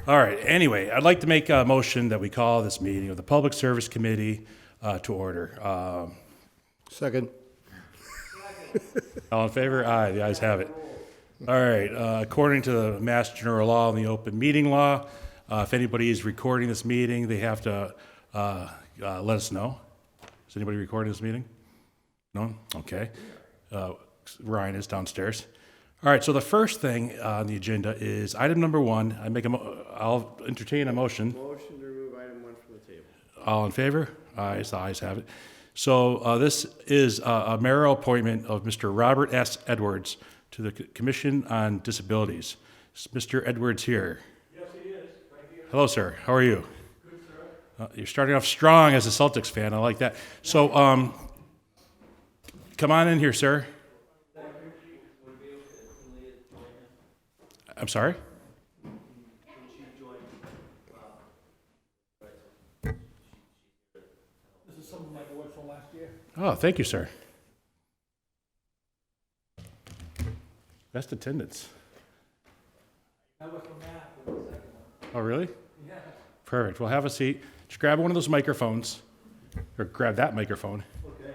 All right, anyway, I'd like to make a motion that we call this meeting of the Public Service Committee to order. Second. All in favor? Aye, the ayes have it. All right, according to the Mass General Law and the Open Meeting Law, if anybody is recording this meeting, they have to let us know. Is anybody recording this meeting? No? Okay. Ryan is downstairs. All right, so the first thing on the agenda is item number one. I'll entertain a motion. Motion to remove item 1 from the table. All in favor? Aye, the ayes have it. So this is a mayoral appointment of Mr. Robert S. Edwards to the Commission on Disabilities. Is Mr. Edwards here? Yes, he is. Right here. Hello, sir. How are you? Good, sir. You're starting off strong as a Celtics fan. I like that. So come on in here, sir. I'm sorry? This is some of my awards from last year. Oh, thank you, sir. Best attendance. I was from math with the second one. Oh, really? Yeah. Perfect. Well, have a seat. Just grab one of those microphones, or grab that microphone. Okay.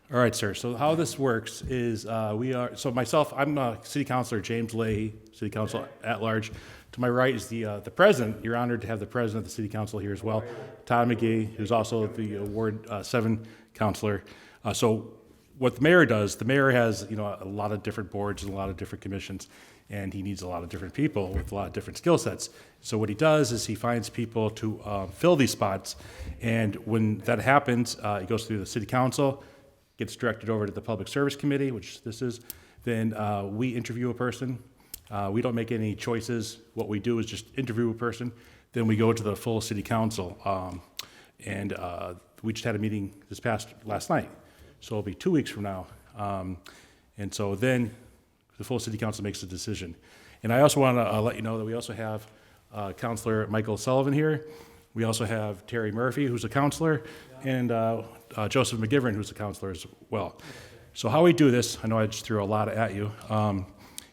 All right, sir. So how this works is myself, I'm City Councilor James Leahy, City Council at large. To my right is the president. You're honored to have the president of the City Council here as well, Todd McGee, who's also the Ward 7 councilor. So what the mayor does, the mayor has a lot of different boards and a lot of different commissions, and he needs a lot of different people with a lot of different skill sets. So what he does is he finds people to fill these spots, and when that happens, he goes through the City Council, gets directed over to the Public Service Committee, which this is. Then we interview a person. We don't make any choices. What we do is just interview a person. Then we go to the full City Council. And we just had a meeting last night. So it'll be 2 weeks from now. And so then the full City Council makes a decision. And I also want to let you know that we also have Councilor Michael Sullivan here. We also have Terry Murphy, who's a counselor, and Joseph McGivern, who's a counselor as well. So how we do this, I know I just threw a lot at you,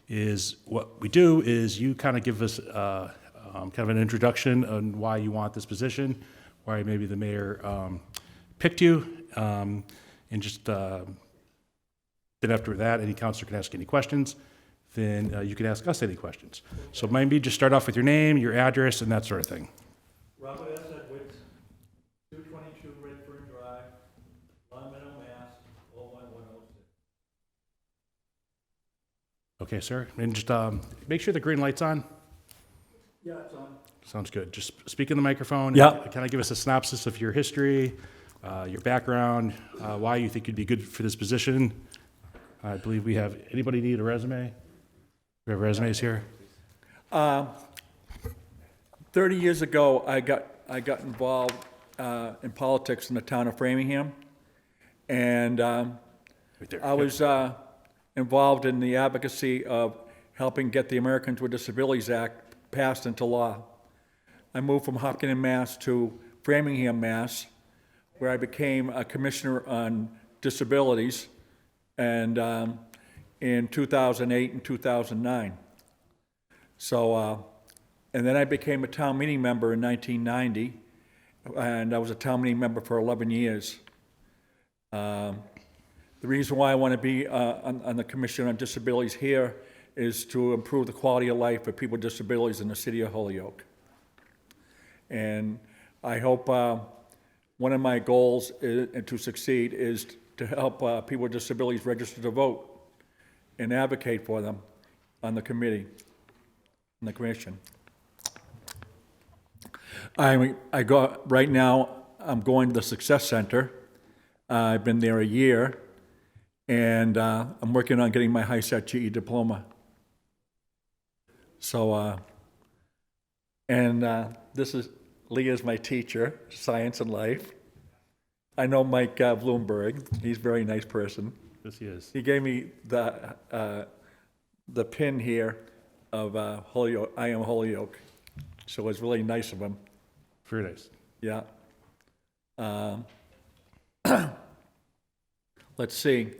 is what we do is you kind of give us kind of an introduction on why you want this position, why maybe the mayor picked you, and just then after that, any counselor can ask any questions. Then you can ask us any questions. So maybe just start off with your name, your address, and that sort of thing. Robert S. Edwards, 222 Redfern Drive, Long Meadow, Mass. 01106. Okay, sir. And just make sure the green light's on. Yeah, it's on. Sounds good. Just speak in the microphone. Yeah. And kind of give us a synopsis of your history, your background, why you think you'd be good for this position. I believe we have, anybody need a resume? We have resumes here. 30 years ago, I got involved in politics in the town of Framingham, and Right there. I was involved in the advocacy of helping get the Americans with Disabilities Act passed into law. I moved from Hopkins, Mass. To Framingham, Mass., where I became a commissioner on disabilities, and in 2008 and 2009. So. And then I became a town meeting member in 1990, and I was a town meeting member for 11 years. The reason why I want to be on the Commission on Disabilities here is to improve the quality of life for people with disabilities in the city of Holyoke. And I hope one of my goals to succeed is to help people with disabilities register to vote and advocate for them on the committee, on the commission. Right now, I'm going to the Success Center. I've been there a year, and I'm working on getting my high-set GE diploma. So, this is, Leah's my teacher, Science and Life. I know Mike Bloomberg. He's a very nice person. Yes, he is. He gave me the pin here of Holyoke, I am Holyoke. So it was really nice of him. Very nice. Yeah. Let's see.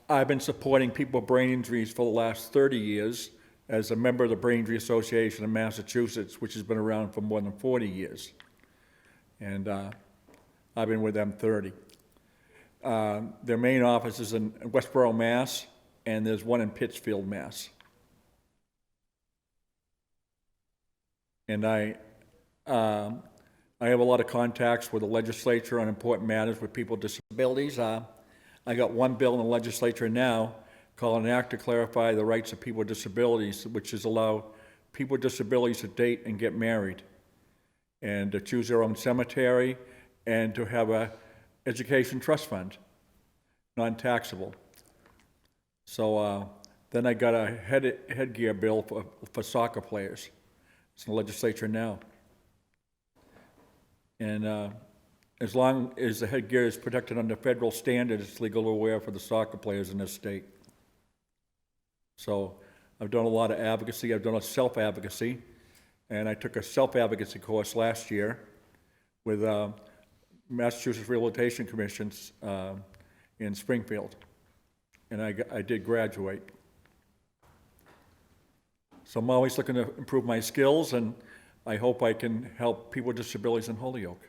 I've been supporting people with brain injuries for the last 30 years as a member of the Brain Injury Association of Massachusetts, which has been around for more than 40 years. And I've been with them 30. Their main office is in Westboro, Mass., and there's one in Pittsfield, Mass. And I have a lot of contacts with the legislature on important matters with people with disabilities. I got one bill in the legislature now called an act to clarify the rights of people with disabilities, which is allow people with disabilities to date and get married, and to choose their own cemetery, and to have a education trust fund, non-taxable. So then I got a headgear bill for soccer players. It's in the legislature now. And as long as the headgear is protected under federal standards, it's legal to wear for the soccer players in this state. So I've done a lot of advocacy. I've done a self-advocacy. And I took a self-advocacy course last year with Massachusetts Rehabilitation Commissions in Springfield. And I did graduate. So I'm always looking to improve my skills, and I hope I can help people with disabilities in Holyoke.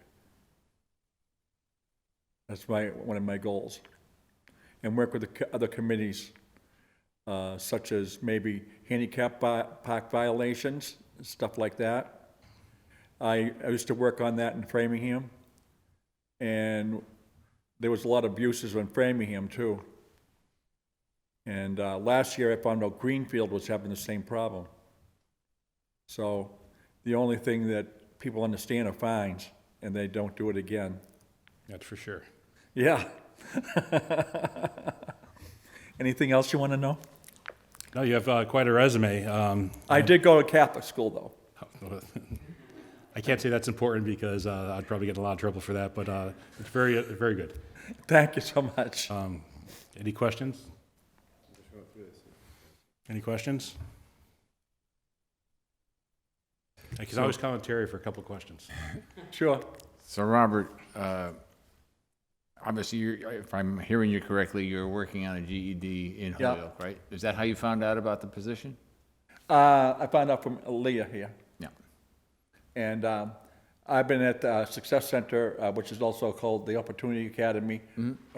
That's one of my goals. And work with the other committees, such as maybe handicap park violations, stuff like that. I used to work on that in Framingham, and there was a lot of abuses in Framingham too. And last year I found out Greenfield was having the same problem. So the only thing that people understand are fines, and they don't do it again. That's for sure. Yeah. Anything else you want to know? No, you have quite a resume. I did go to Catholic school, though. I can't say that's important because I'd probably get in a lot of trouble for that, but it's very, very good. Thank you so much. Any questions? Any questions? I can always count on Terry for a couple of questions. Sure. So Robert, obviously, if I'm hearing you correctly, you're working on a GED in Yeah. Holyoke, right? Is that how you found out about the position? I found out from Leah here. Yeah. And I've been at the Success Center, which is also called the Opportunity Academy,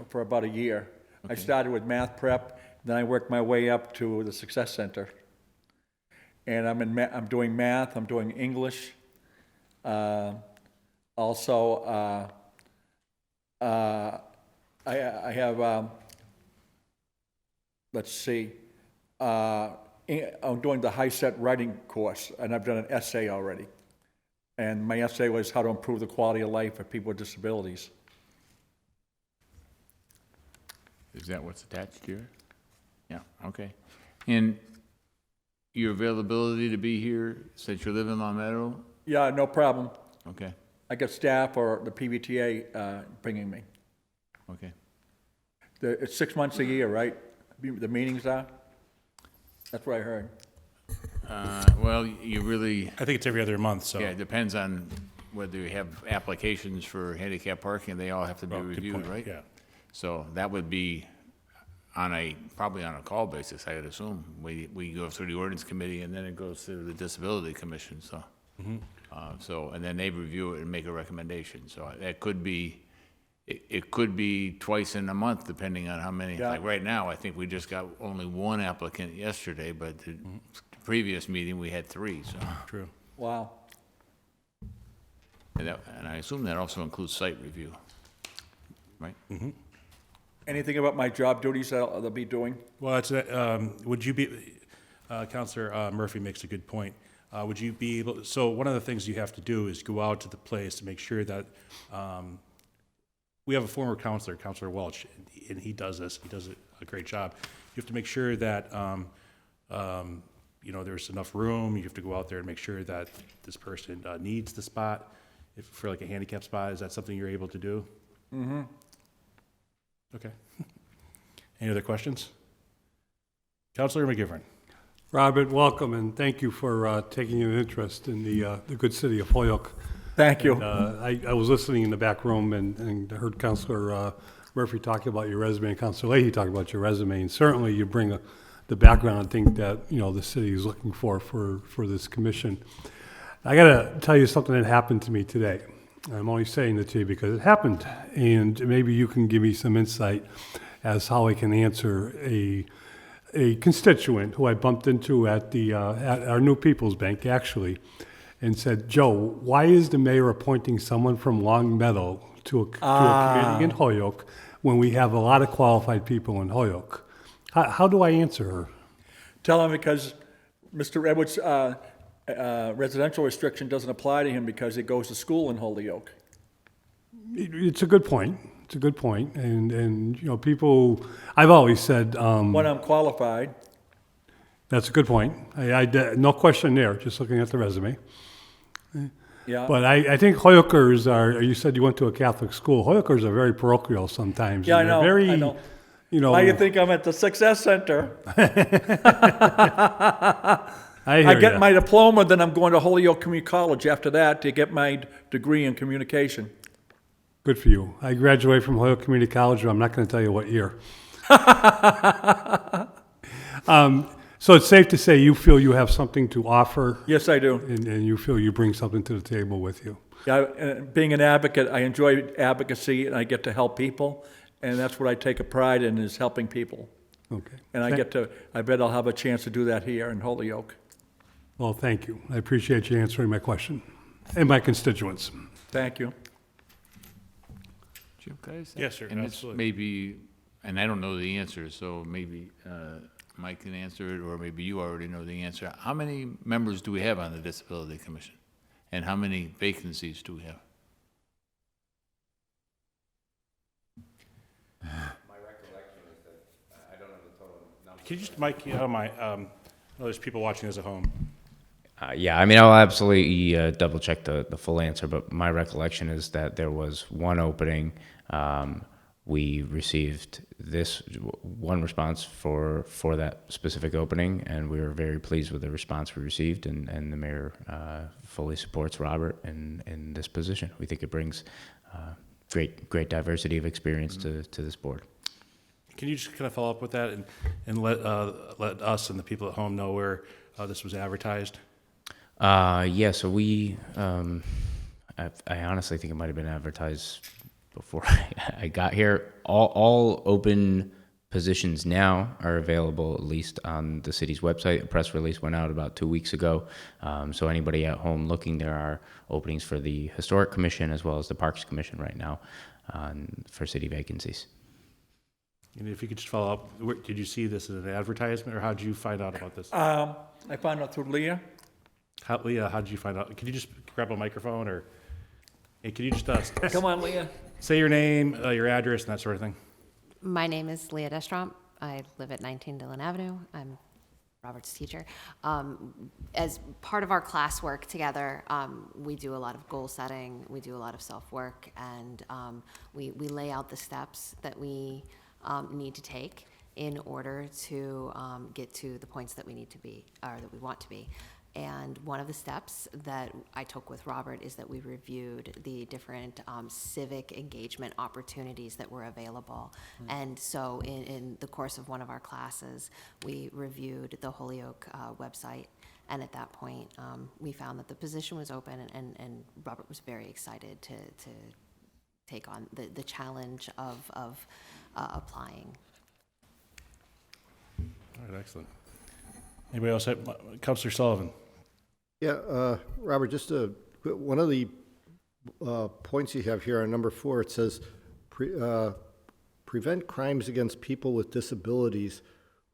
for about a year. I started with math prep, then I worked my way up to the Success Center. And I'm doing math, I'm doing English. Also, I have, let's see, I'm doing the high-set writing course, and I've done an essay already. And my essay was how to improve the quality of life for people with disabilities. Is that what's attached to it? Yeah, okay. And your availability to be here, since you live in Long Meadow? Yeah, no problem. Okay, I got staff or the PBTA bringing me. okay. It's 6 months a year, right? The meetings are? That's what I heard. Well, you really, I think it's every other month, so. yeah, it depends on whether you have applications for handicap parking, they all have to be Oh, good reviewed, point, right? yeah. So that would be probably on a call basis, I would assume. We go through the ordinance committee, and then it goes to the disability commission, so. So, and then they review it and make a recommendation, so that could be, it could be twice in a month, depending on how many. Yeah. Like right now, I think we just got only one applicant yesterday, but the previous meeting, we had 3, so. True. Wow. And I assume that also includes site review, right? Anything about my job duties that I'll be doing? Well, it's, would you be, Counselor Murphy makes a good point. Would you be able, so one of the things you have to do is go out to the place to make sure that, we have a former counselor, Counselor Welch, and he does this, he does a great job. You have to make sure that, you know, there's enough room, you have to go out there and make sure that this person needs the spot, if, for like a handicap spot, is that something you're able to do? Mm-hmm. Okay. Any other questions? Counselor McGivern. Robert, welcome, and thank you for taking an interest in the good city of Holyoke. Thank you. I was listening in the back room and heard Councilor Murphy talked about your resume, and Councilor Leahy talked about your resume, and certainly you bring the background I think that, you know, the city is looking for this commission. I gotta tell you something that happened to me today. I'm only saying it to you because it happened, and maybe you can give me some insight as how I can answer a constituent who I bumped into at our New People's Bank, actually, and said, Joe, why is the mayor appointing someone from Long Meadow to a committee in Holyoke when we have a lot of qualified people in Holyoke? How do I answer her? Tell him because Mr. Edwards' residential restriction doesn't apply to him because he goes to school in Holyoke. It's a good point. It's a good point. And you know, people, I've always said, When I'm qualified, that's a good point. No question there, just looking at the resume. yeah. But I think Hoyokers are, you said you went to a Catholic school. Hoyokers are very parochial sometimes. Yeah, and I know, they're very, I know. you know. Why you think I'm at the Success Center? I hear I get ya. my diploma, then I'm going to Holyoke Community College after that to get my degree in communication. Good for you. I graduated from Holyoke Community College, but I'm not going to tell you what year. So it's safe to say you feel you have something to offer, Yes, I do. and you feel you bring something to the table with you. Yeah, being an advocate, I enjoy advocacy and I get to help people, and that's what I take a pride in, is helping people. Okay. And I bet I'll have a chance to do that here in Holyoke. Well, thank you. I appreciate you answering my question and my constituents. Thank you. Jim, could I say- Yes, sir, And this absolutely. maybe, and I don't know the answer, so maybe Mike can answer it, or maybe you already know the answer. How many members do we have on the Disability Commission? And how many vacancies do we have? Can you just, Mike, there's people watching this at home. Yeah, I mean, I'll absolutely double check the full answer, but my recollection is that there was one opening. We received this one response for that specific opening, and we were very pleased with the response we received, and the mayor fully supports Robert in this position. We think it brings great diversity of experience to this board. Can you just kind of follow up with that and let us and the people at home know where this was advertised? Yeah, so we, I honestly think it might have been advertised before I got here. All open positions now are available, at least on the city's website. A press release went out about 2 weeks ago. So anybody at home looking, there are openings for the Historic Commission as well as the Parks Commission right now for city vacancies. And if you could just follow up, did you see this as an advertisement, or how did you find out about this? I found out through Leah. Leah, how did you find out? Could you just grab a microphone, or hey, could you just Come on, Leah. say your name, your address, and that sort of thing? My name is Leah Destromp. I live at 19 Dillon Avenue. I'm Robert's teacher. As part of our classwork together, we do a lot of goal setting, we do a lot of self-work, and we lay out the steps that we need to take in order to get to the points that we need to be, or that we want to be. And one of the steps that I took with Robert is that we reviewed the different civic engagement opportunities that were available. And so in the course of one of our classes, we reviewed the Holyoke website. And at that point, we found that the position was open, and Robert was very excited to take on the challenge of applying. All right, excellent. Anybody else? Councilor Sullivan. Yeah, Robert, just one of the points you have here on number 4, it says, prevent crimes against people with disabilities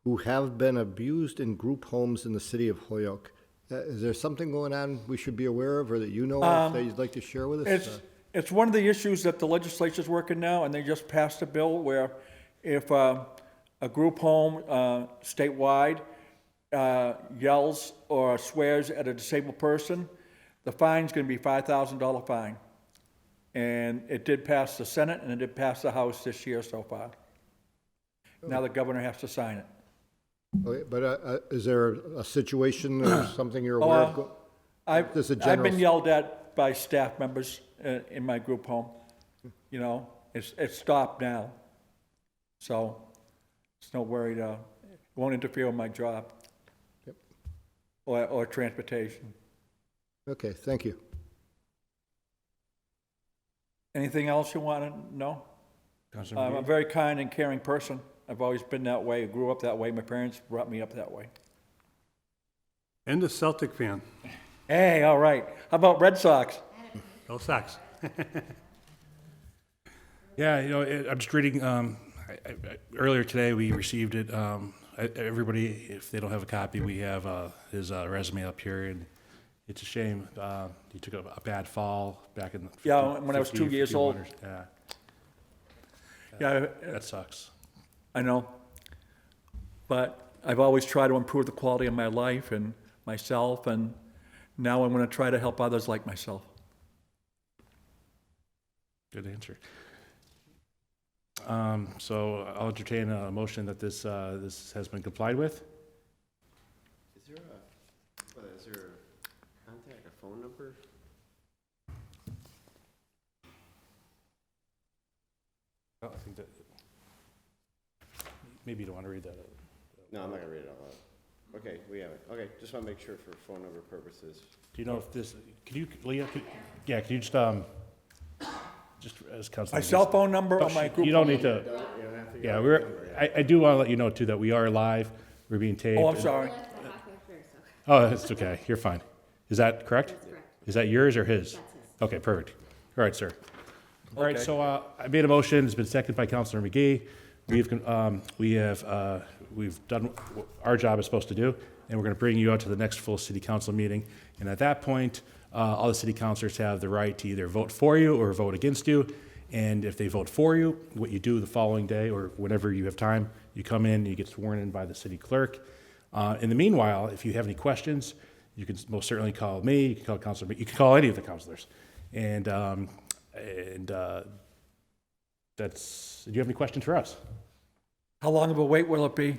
who have been abused in group homes in the city of Holyoke. Is there something going on we should be aware of, or that you know of, that you'd like to share with us? It's one of the issues that the legislature's working now, and they just passed a bill where if a group home statewide yells or swears at a disabled person, the fine's going to be $5,000 fine. And it did pass the Senate, and it did pass the House this year so far. Now the governor has to sign it. Okay, but is there a situation or something you're aware of? I've Just a general- been yelled at by staff members in my group home. You know, it's stopped now. So it's no worry to, it won't interfere with my job. Yep. Or transportation. Okay, thank you. Anything else you want to know? Councilor I'm a McGee? very kind and caring person. I've always been that way, grew up that way. My parents brought me up that way. And a Celtic fan. Hey, all right. How about Red Sox? Go Sox. Yeah, I'm just reading, earlier today, we received it. Everybody, if they don't have a copy, we have his resume up here, and it's a shame. He took a bad fall back in the Yeah, when I was 2 years old. Yeah, Yeah, that sucks. I know. But I've always tried to improve the quality of my life and myself, and now I'm going to try to help others like myself. Good answer. So I'll entertain a motion that this has been complied with. Is there a contact, a phone number? Well, I think that, maybe you don't want to read that. No, I'm not gonna read it out loud. Okay, we have it. Okay, just wanna make sure for phone number purposes. Do you know if this, could you, Leah, could you just as council. My cell phone number or my group? You don't need to, You don't have to. yeah, I do want to let you know too that we are live, we're being taped. Oh, I'm sorry. Oh, that's okay, you're fine. Is that correct? That's correct. Is that yours or his? That's his. Okay, perfect. All right, sir. All right, Okay. so I made a motion, it's been seconded by Councilor McGee. We've done what our job is supposed to do, and we're going to bring you out to the next full city council meeting. And at that point, all the city councilors have the right to either vote for you or vote against you. And if they vote for you, what you do the following day or whenever you have time, you come in, you get sworn in by the city clerk. In the meanwhile, if you have any questions, you can most certainly call me, you can call Councilor, you can call any of the councilors. And that's, do you have any questions for us? How long of a wait will it be?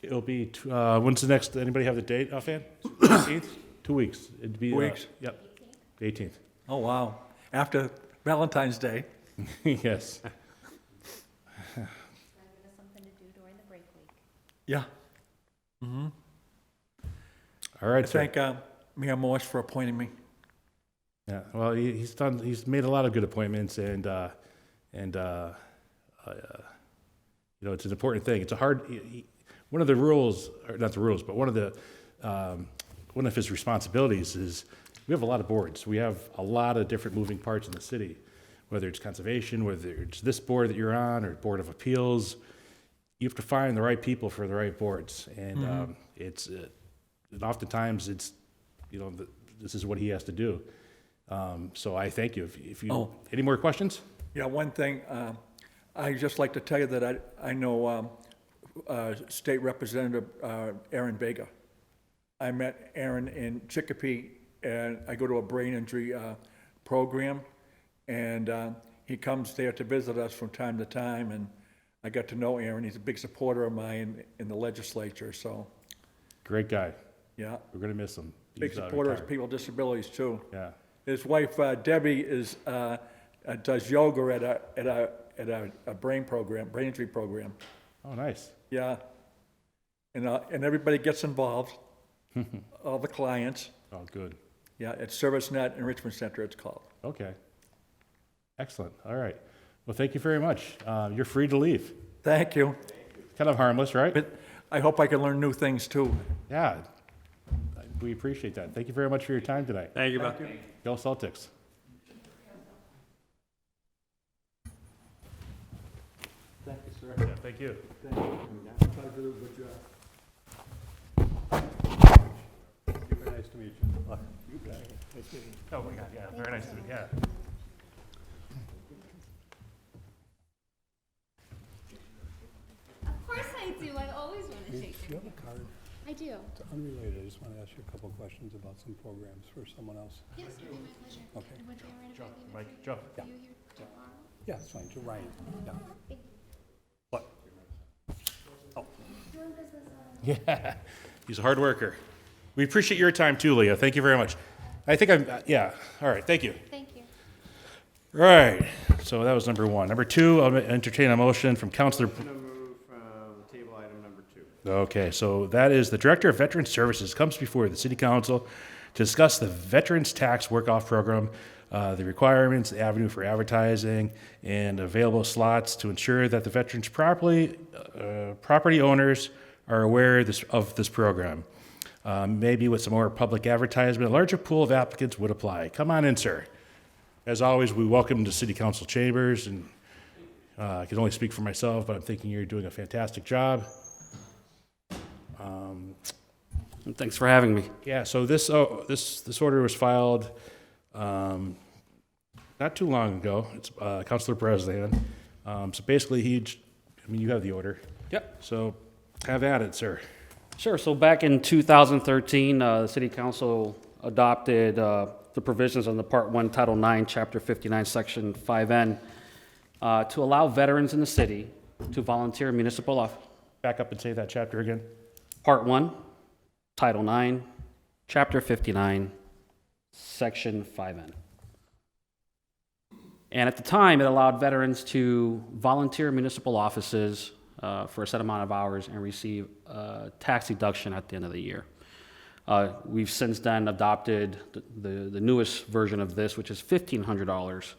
It'll be, when's the next, anybody have the date offhand? 18th? 2 weeks. It'd be. 2 weeks? Yep, the 18th. Oh, wow. After Valentine's Day. Yes. Something to do during the break week. Yeah. All I right, sir. thank Mayor Morse for appointing me. Yeah, well, he's made a lot of good appointments and it's an important thing. It's a hard, one of the rules, or not the rules, but one of his responsibilities is we have a lot of boards. We have a lot of different moving parts in the city, whether it's conservation, whether it's this board that you're on or Board of Appeals. You have to find the right people for the right boards. And and oftentimes it's, this is what he has to do. So I thank you. If you, any more questions? Yeah, one thing, I'd just like to tell you that I know State Representative Aaron Vega. I met Aaron in Chicopee, and I go to a brain injury program, and he comes there to visit us from time to time, and I got to know Aaron. He's a big supporter of mine in the legislature, so, Great guy. yeah. We're gonna miss him. Big He's, supporter of retired. people with disabilities, too. Yeah. His wife, Debbie, does yoga at a brain injury program. Oh, nice. Yeah. And everybody gets involved, all the clients. Oh, good. Yeah, it's ServiceNet Enrichment Center, it's called. Okay. Excellent. All right. Well, thank you very much. You're free to leave. Thank you. Kind of harmless, right? But I hope I can learn new things, too. Yeah. We appreciate that. Thank you very much for your time tonight. Thank you, Bob. Go Celtics. Thank you, sir. Yeah, thank you. Very nice to meet you. Oh, my God, yeah, very nice to meet you. Yeah. Of course I do. I always want to shake Do you your have a card? I do. It's unrelated. I just want to ask you a couple of questions about some programs for someone else. Yes, it'd be my pleasure. Okay. And would you mind if I leave it Mike, for Joe. Yeah. you here tomorrow? Yeah, it's fine. To Ryan. Yeah. What? Oh, Doing business on. Yeah. He's a hard worker. We appreciate your time too, Leah. Thank you very much. I think yeah. All right. Thank you. Thank you. Right, so that was number one. Number two, I'll entertain a motion from Counselor. I'm gonna move from table item number 2. Okay, so that is the Director of Veteran Services comes before the City Council to discuss the Veterans Tax Work-Off Program, the requirements, the avenue for advertising, and available slots to ensure that the veterans property owners are aware of this program. Maybe with some more public advertisement, a larger pool of applicants would apply. Come on in, sir. As always, we welcome to City Council chambers, and I can only speak for myself, but I'm thinking you're doing a fantastic job. Thanks for having me. Yeah, so this order was filed not too long ago. It's Councilor Bresnahan. So basically, you have the order. Yep. So have at it, sir. Sure. So back in 2013, the City Council adopted the provisions on the Part 1, Title 9, Chapter 59, Section 5N, to allow veterans in the city to volunteer municipal office. Back up and say that chapter again. Part 1, Title 9, Chapter 59, Section 5N. And at the time, it allowed veterans to volunteer municipal offices for a set amount of hours and receive a tax deduction at the end of the year. We've since then adopted the newest version of this, which is $1,500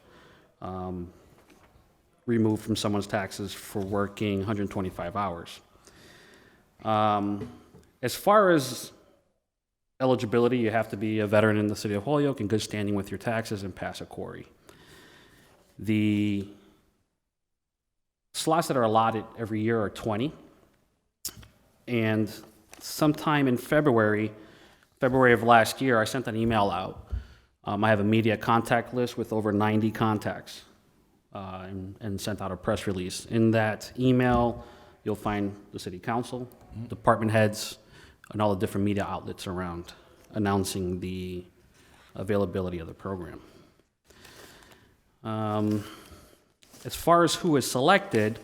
removed from someone's taxes for working 125 hours. As far as eligibility, you have to be a veteran in the city of Holyoke in good standing with your taxes and pass a query. The slots that are allotted every year are 20. And sometime in February of last year, I sent an email out. I have a media contact list with over 90 contacts and sent out a press release. In that email, you'll find the city council, department heads, and all the different media outlets around announcing the availability of the program. As far as who is selected,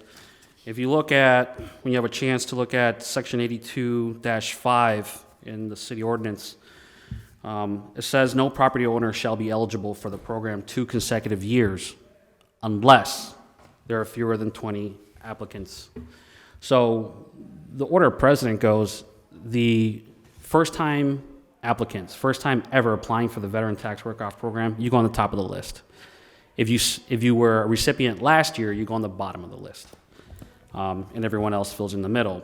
if you look at, when you have a chance to look at Section 82-5 in the city ordinance, it says no property owner shall be eligible for the program 2 consecutive years unless there are fewer than 20 applicants. So the order of precedent goes, the first-time applicants, first time ever applying for the Veteran Tax Work-Off Program, you go on the top of the list. If you were a recipient last year, you go on the bottom of the list, and everyone else fills in the middle.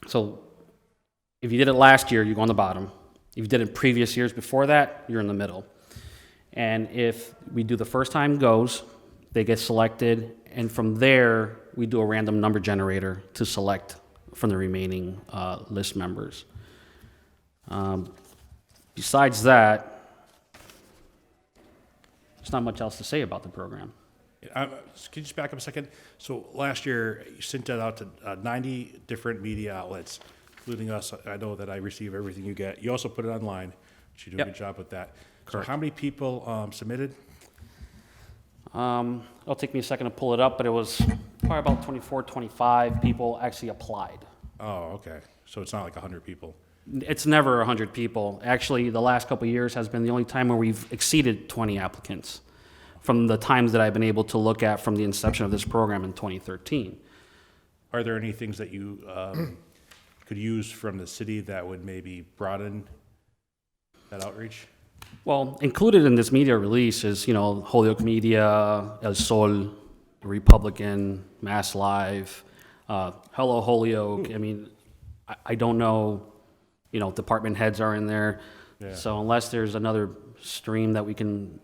So if you did it last year, you go on the bottom. If you did it previous years before that, you're in the middle. And if we do the first time goes, they get selected, and from there, we do a random number generator to select from the remaining list members. Besides that, there's not much else to say about the program. Can you just back up a second? So last year, you sent that out to 90 different media outlets, including us. I know that I receive everything you get. You also put it online, which you do a good job with that. Correct. So how many people submitted? It'll take me a second to pull it up, but it was probably about 24, 25 people actually applied. Oh, okay. So it's not like 100 people. It's never 100 people. Actually, the last couple of years has been the only time where we've exceeded 20 applicants from the times that I've been able to look at from the inception of this program in 2013. Are there any things that you could use from the city that would maybe broaden that outreach? Well, included in this media release is, Holyoke Media, El Sol, Republican, Mass Live, Hello Holyoke. I mean, I don't know, department heads are in there. Yeah. So unless there's another stream that we can,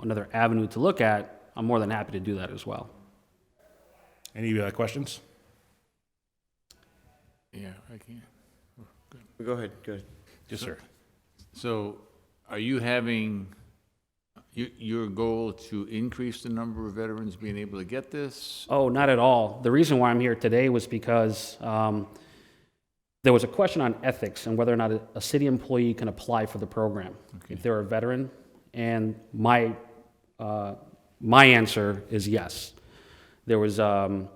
another avenue to look at, I'm more than happy to do that as well. Any questions? Yeah, I can. Go ahead, go ahead. Yes, sir. So are you having your goal to increase the number of veterans being able to get this? Oh, not at all. The reason why I'm here today was because there was a question on ethics and whether or not a city employee can apply for the program if they're a veteran. And my answer is yes. There was a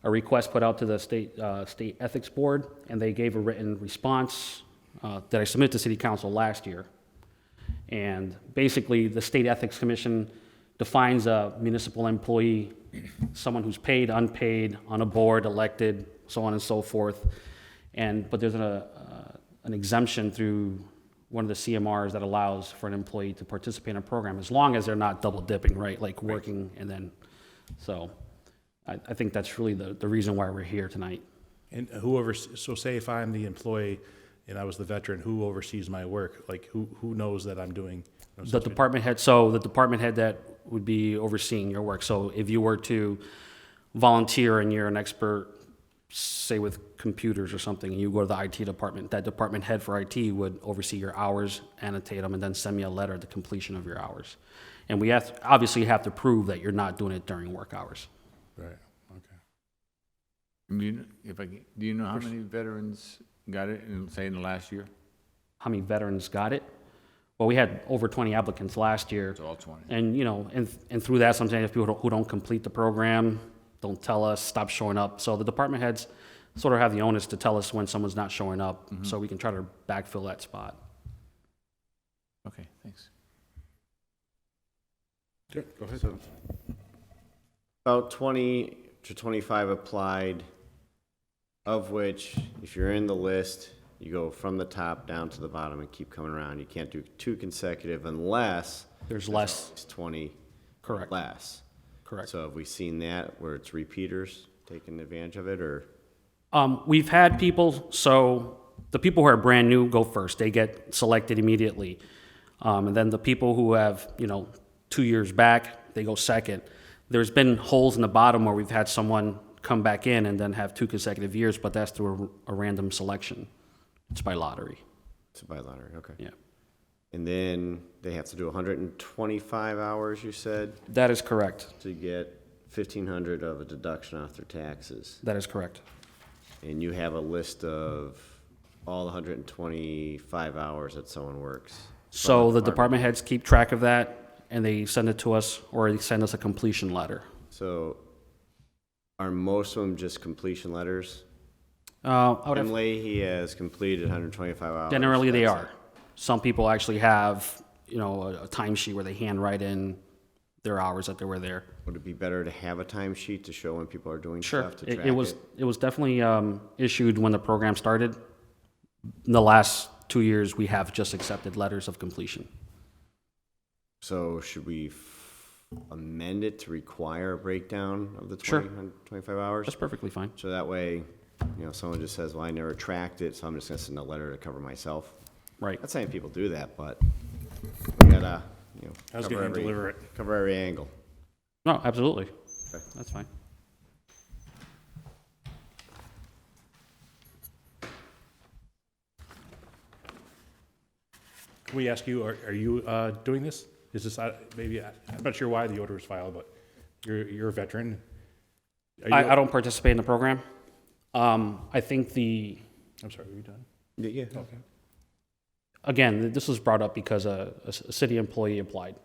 request put out to the state ethics board, and they gave a written response that I submitted to City Council last year. And basically, the State Ethics Commission defines a municipal employee, someone who's paid, unpaid, on a board, elected, so on and so forth. But there's an exemption through one of the CMRs that allows for an employee to participate in a program, as long as they're not double dipping, right? Like working and then, so I think that's really the reason why we're here tonight. And so say if I'm the employee and I was the veteran, who oversees my work? Like who knows that I'm doing? The department head, so the department head that would be overseeing your work. So if you were to volunteer and you're an expert, say with computers or something, and you go to the IT department, that department head for IT would oversee your hours, annotate them, and then send me a letter at the completion of your hours. And we obviously have to prove that you're not doing it during work hours. Right, okay. Do you know how many veterans got it say in the last year? How many veterans got it? Well, we had over 20 applicants last year. It's all 20. And, and through that, sometimes people who don't complete the program, don't tell us, stop showing up. So the department heads sort of have the onus to tell us when someone's not showing up, so we can try to backfill that spot. Okay, thanks. Yeah, go ahead. So, about 20 to 25 applied, of which, if you're in the list, you go from the top down to the bottom and keep coming around. You can't do 2 consecutive unless There's less. it's 20 Correct. less. Correct. So have we seen that where it's repeaters taking advantage of it, or? We've had people, so the people who are brand new go first. They get selected immediately. And then the people who have, 2 years back, they go second. There's been holes in the bottom where we've had someone come back in and then have 2 consecutive years, but that's through a random selection. It's by lottery. It's by lottery, okay. Yeah. And then they have to do 125 hours, you said, That is correct. to get 1,500 of a deduction off their taxes. That is correct. And you have a list of all the 125 hours that someone works. So the department heads keep track of that, and they send it to us, or they send us a completion letter. So are most of them just completion letters? Out Tim of, Leahy has completed 125 hours. generally, they That's are. Some people actually have, a timesheet where they hand write in their hours that they were there. Would it be better to have a timesheet to show when people are doing Sure, stuff to track it was definitely issued when the program started. In the last 2 years, we have just accepted letters of completion. So should we amend it to require a breakdown of the Sure. 25 hours? That's perfectly fine. So that way, someone just says, well, I never tracked it, so I'm just gonna send a letter to cover myself. Right. Not saying people do that, but we gotta, I was cover going to every, deliver it. cover every angle. No, absolutely. Okay. That's fine. Can we ask you, are you doing this? Is this, maybe, I'm not sure why the order was filed, but you're a veteran. I don't participate in the program. I think I'm sorry, were you done? Yeah. Okay. again, this was brought up because a city employee applied.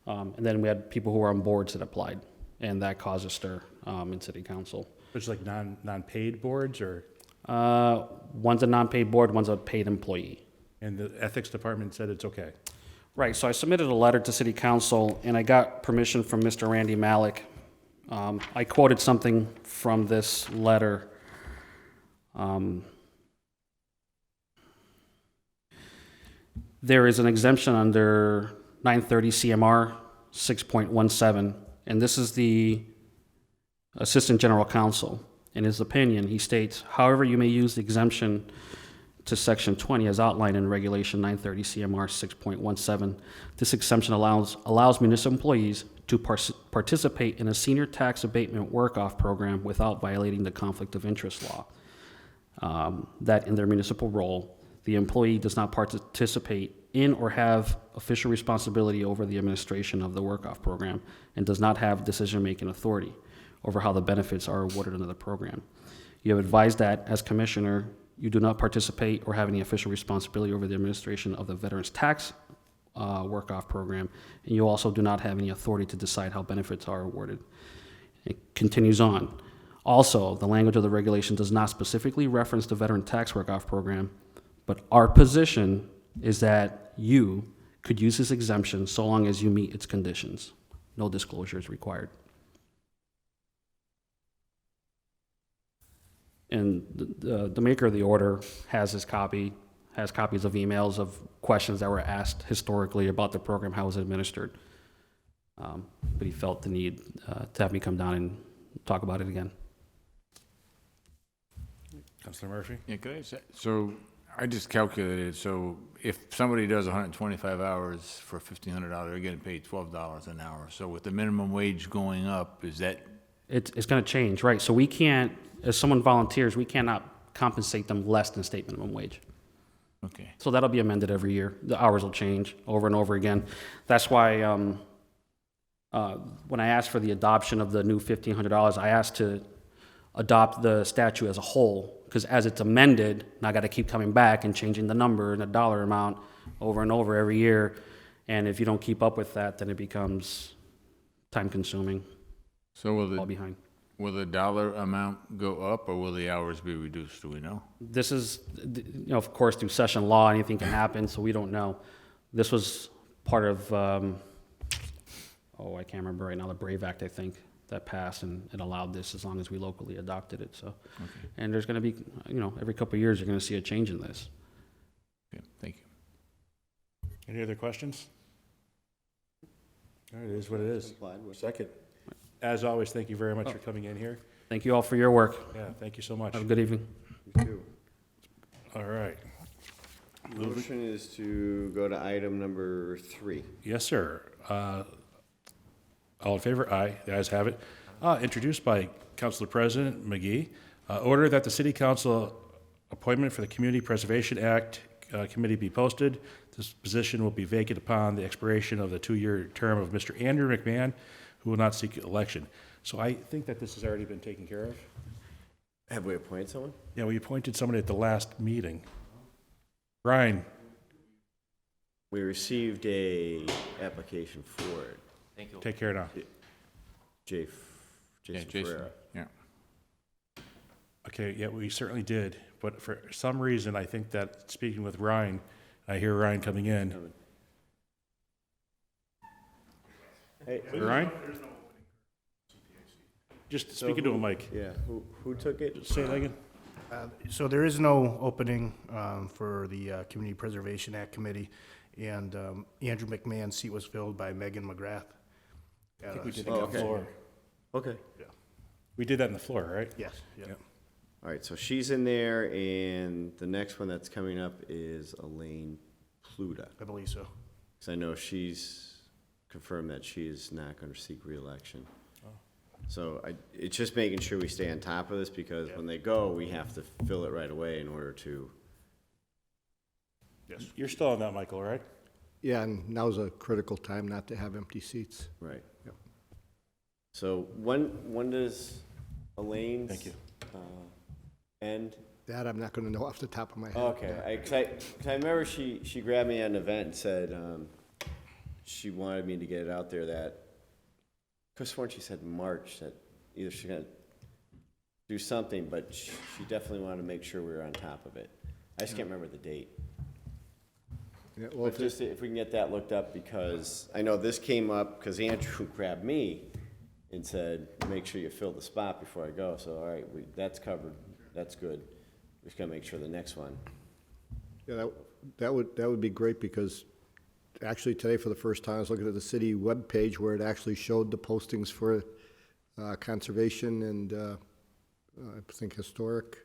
And then we had people who were on boards that applied, and that caused a stir in city council. Which is like non-paid boards, or, One's a non-paid board, one's a paid employee. and the ethics department said it's okay? Right, so I submitted a letter to city council, and I got permission from Mr. Randy Malik. I quoted something from this letter. There is an exemption under 930 CMR 6.17, and this is the Assistant General Counsel. In his opinion, he states, however, you may use the exemption to Section 20 as outlined in Regulation 930 CMR 6.17. This exemption allows municipal employees to participate in a senior tax abatement work-off program without violating the conflict of interest law. That in their municipal role, the employee does not participate in or have official responsibility over the administration of the work-off program and does not have decision-making authority over how the benefits are awarded under the program. You have advised that, as commissioner, you do not participate or have any official responsibility over the administration of the Veterans Tax Work-Off Program, and you also do not have any authority to decide how benefits are awarded. It continues on. Also, the language of the regulation does not specifically reference the Veteran Tax Work-Off Program, but our position is that you could use this exemption so long as you meet its conditions. no disclosure is required. And the maker of the order has copies of emails of questions that were asked historically about the program, how it was administered. But he felt the need to have me come down and talk about it again. Councilor Murphy? Yeah, could I say, so I just calculated, so if somebody does 125 hours for $1,500, they're getting paid $12 an hour. So with the minimum wage going up, is that, It's going to change, right? So we can't, as someone volunteers, we cannot compensate them less than state minimum wage. okay. So that'll be amended every year. The hours will change over and over again. That's why when I asked for the adoption of the new $1,500, I asked to adopt the statute as a whole, because as it's amended, now I got to keep coming back and changing the number and the dollar amount over and over every year. And if you don't keep up with that, then it becomes time-consuming, So fall behind. will the dollar amount go up, or will the hours be reduced? Do we know? This is, of course, through session law, anything can happen, so we don't know. This was part of, I can't remember right now, the BRAVE Act, I think, that passed and it allowed this as long as we locally adopted it, so. Okay. And there's gonna be, every couple of years, you're gonna see a change in this. Okay, thank you. Any other questions? All right, it is what it is. Complied with. Second. As always, thank you very much for coming in here. Thank you all for your work. Yeah, thank you so much. Have a good evening. You too. All right. Motion is to go to item number 3. Yes, sir. All in favor? Aye. The ayes have it. Introduced by Councilor President McGee. Order that the City Council appointment for the Community Preservation Act Committee be posted. This position will be vacant upon the expiration of the 2-year term of Mr. Andrew McMahon, who will not seek election. So I think that this has already been taken care of. Have we appointed someone? Yeah, we appointed somebody at the last meeting. Brian, We received a application for it. take care now. Jason Jason, Ferreira. yeah. Okay, yeah, we certainly did, but for some reason, I think that, speaking with Ryan, I hear Ryan coming in. Hey, Ryan? Just speaking to him, Mike. yeah, who took it? Say that again? So there is no opening for the Community Preservation Act Committee, and Andrew McMahon's seat was filled by Megan McGrath. I think we did it Oh, on the okay. floor. Okay. We did that on the floor, right? Yes, yeah. Yep. All right, so she's in there, and the next one that's coming up is Elaine Pluta. I believe so. Because I know she's confirmed that she is not going to seek reelection. So it's just making sure we stay on top of this, because when they go, we have to fill it right away in order to. Yes. You're still on that, Michael, right? Yeah, and now's a critical time not to have empty seats. Right. So when does Elaine's? Thank you. End? That I'm not gonna know off the top of my head. Okay, cause I remember she grabbed me at an event and said, she wanted me to get it out there that, cause sworn she said March, that either she's gonna do something, but she definitely wanted to make sure we were on top of it. I just can't remember the date. Yeah, well, But just if we can get that looked up, because I know this came up, cause Andrew grabbed me and said, make sure you fill the spot before I go, so all right, that's covered, that's good. We just gotta make sure the next one. Yeah, that would be great, because actually today, for the first time, I was looking at the city webpage where it actually showed the postings for conservation and I think historic.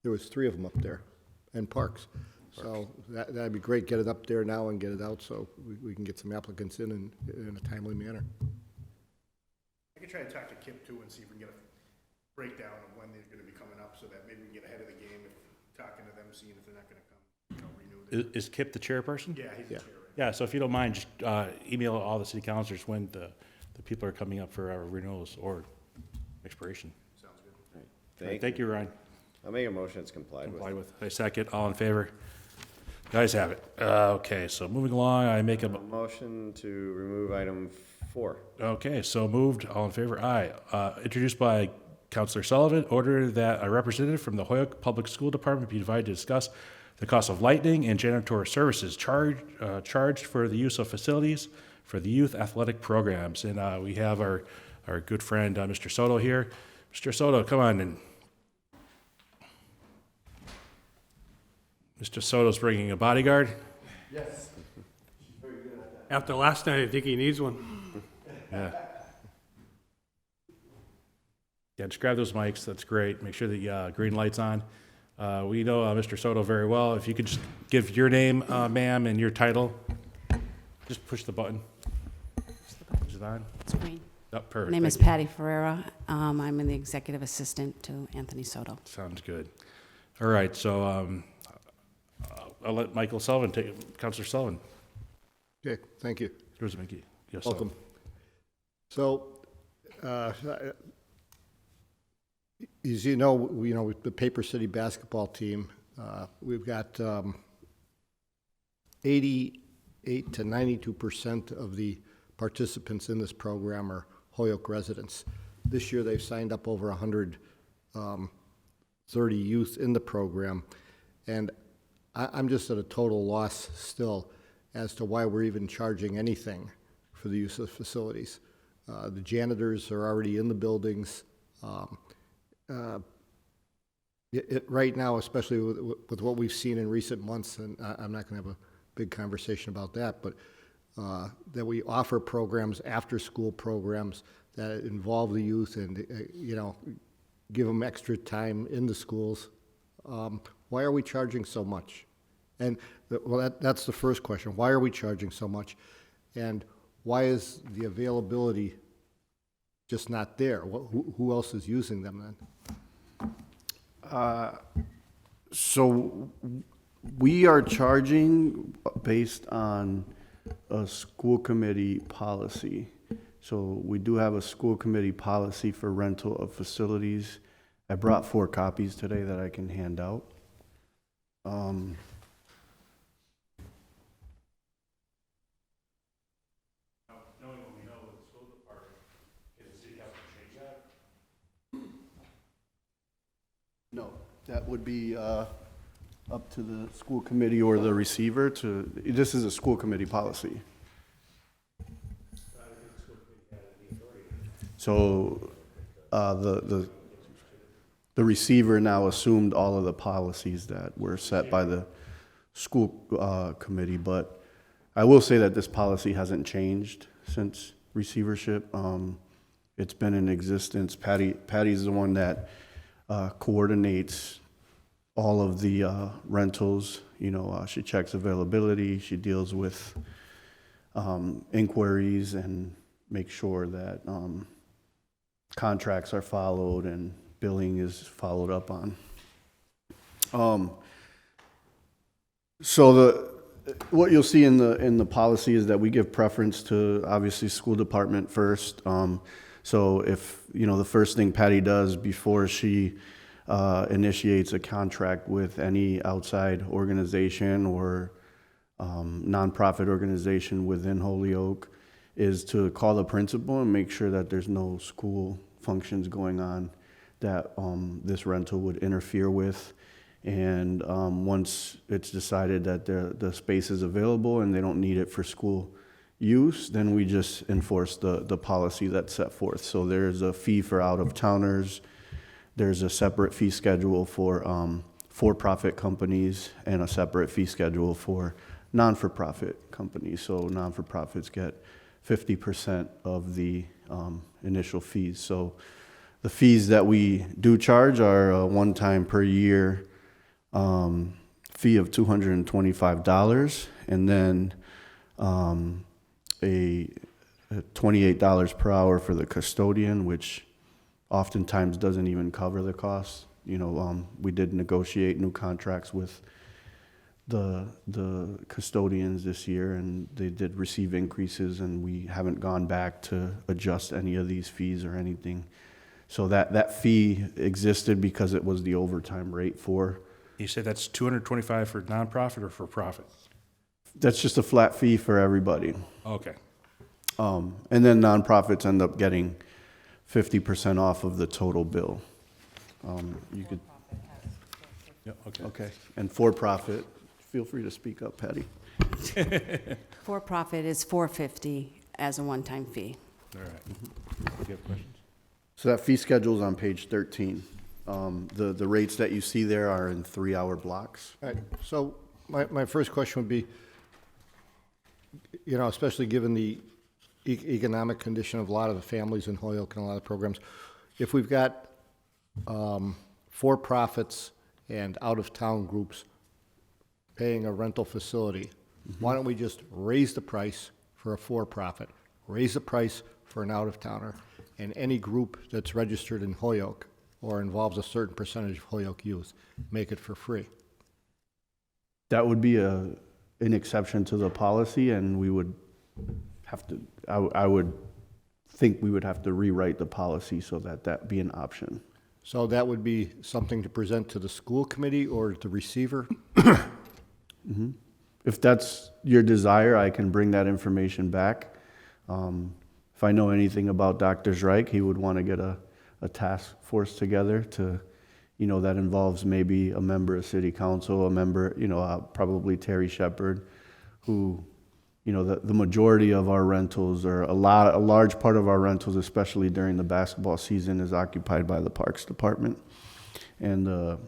There was 3 of them up there, and parks. So that'd be great. Get it up there now and get it out so we can get some applicants in a timely manner. I could try to talk to Kip too and see if we can get a breakdown of when they're gonna be coming up, so that maybe we can get ahead of the game, if talking to them, seeing if they're not gonna come, renew their. Is Kip the chairperson? Yeah, he's the chair. Yeah, so if you don't mind, just email all the city councilors when the people are coming up for our renewals or expiration. Sounds good. All right, thank you, Ryan. I'll make a motion it's complied with. Comply with. I second. All in favor? Guys have it. Okay, so moving along, I make a, Motion to remove item 4. okay, so moved. All in favor? Aye. Introduced by Councilor Sullivan, order that a representative from the Holyoke Public School Department be invited to discuss the cost of lighting and janitorial services charged for the use of facilities for the youth athletic programs. And we have our good friend, Mr. Soto here. Mr. Soto, come on in. Mr. Soto's bringing a bodyguard. After last night, I think he needs one. Yeah. Yeah, just grab those mics. That's great. Make sure the green light's on. We know Mr. Soto very well. If you could just give your name, ma'am, and your title. Just push the button. Is it on? It's green. Oh, perfect. My name is Thank you. Patty Ferreira. I'm the executive assistant to Anthony Soto. Sounds good. All right, so I'll let Michael Sullivan take, Councilor Sullivan. Okay, thank you. Yours, McGee. Yes, Welcome. So, as you know, with the Paper City basketball team, we've got 88 to 92% of the participants in this program are Holyoke residents. This year, they've signed up over 130 youth in the program, and I'm just at a total loss still as to why we're even charging anything for the use of facilities. The janitors are already in the buildings. Right now, especially with what we've seen in recent months, and I'm not going to have a big conversation about that, but that we offer programs, after-school programs that involve the youth and, give them extra time in the schools. Why are we charging so much? And, that's the first question. Why are we charging so much? And why is the availability just not there? Who else is using them then? So we are charging based on a school committee policy. So we do have a school committee policy for rental of facilities. I brought 4 copies today that I can hand out. No, that would be up to the school committee or the receiver to, this is a school committee policy. So the receiver now assumed all of the policies that were set by the school committee, but I will say that this policy hasn't changed since receivership. It's been in existence. Patty's the one that coordinates all of the rentals. She checks availability, she deals with inquiries and makes sure that contracts are followed and billing is followed up on. So what you'll see in the policy is that we give preference to obviously school department first. So if the first thing Patty does before she initiates a contract with any outside organization or nonprofit organization within Holyoke is to call the principal and make sure that there's no school functions going on that this rental would interfere with. And once it's decided that the space is available and they don't need it for school use, then we just enforce the policy that's set forth. So there's a fee for out-of-towners. There's a separate fee schedule for for-profit companies and a separate fee schedule for non-for-profit companies. So non-for-profits get 50% of the initial fees. So the fees that we do charge are a one-time per year fee of $225, and then a $28 per hour for the custodian, which oftentimes doesn't even cover the costs. We did negotiate new contracts with the custodians this year, and they did receive increases, and we haven't gone back to adjust any of these fees or anything. So that fee existed because it was the overtime rate for. You said that's $225 for nonprofit or for profit? That's just a flat fee for everybody. Okay. And then nonprofits end up getting 50% off of the total bill. You could. Yeah, okay. Okay. And for-profit, feel free to speak up, Patty. For-profit is $450 as a one-time fee. All right. Do you have questions? So that fee schedule is on page 13. The rates that you see there are in 3-hour blocks. All right, so my first question would be, you know, especially given the economic condition of a lot of the families in Holyoke and a lot of programs, if we've got for-profits and out-of-town groups paying a rental facility, why don't we just raise the price for a for-profit, raise the price for an out-of-towner, and any group that's registered in Holyoke or involves a certain percentage of Holyoke youth, make it for free? That would be an exception to the policy, and we would have to, I would think we would have to rewrite the policy so that that be an option. So that would be something to present to the school committee or the receiver? If that's your desire, I can bring that information back. If I know anything about Dr. Zreich, he would want to get a task force together to, you know, that involves maybe a member of city council, a member, you know, probably Terry Shepard, who, you know, the majority of our rentals, or a large part of our rentals, especially during the basketball season, is occupied by the Parks Department and the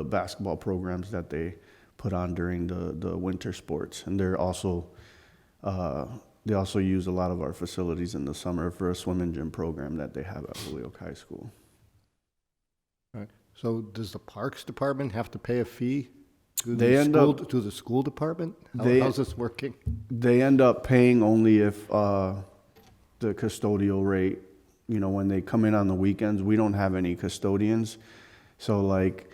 basketball programs that they put on during the winter sports. And they're also, they also use a lot of our facilities in the summer for a swim and gym program that they have at Holyoke High School. All right. So does the Parks Department have to pay a fee to They the end school, up- to the school department? They- How's this working? They end up paying only if the custodial rate, you know, when they come in on the weekends, we don't have any custodians. So like,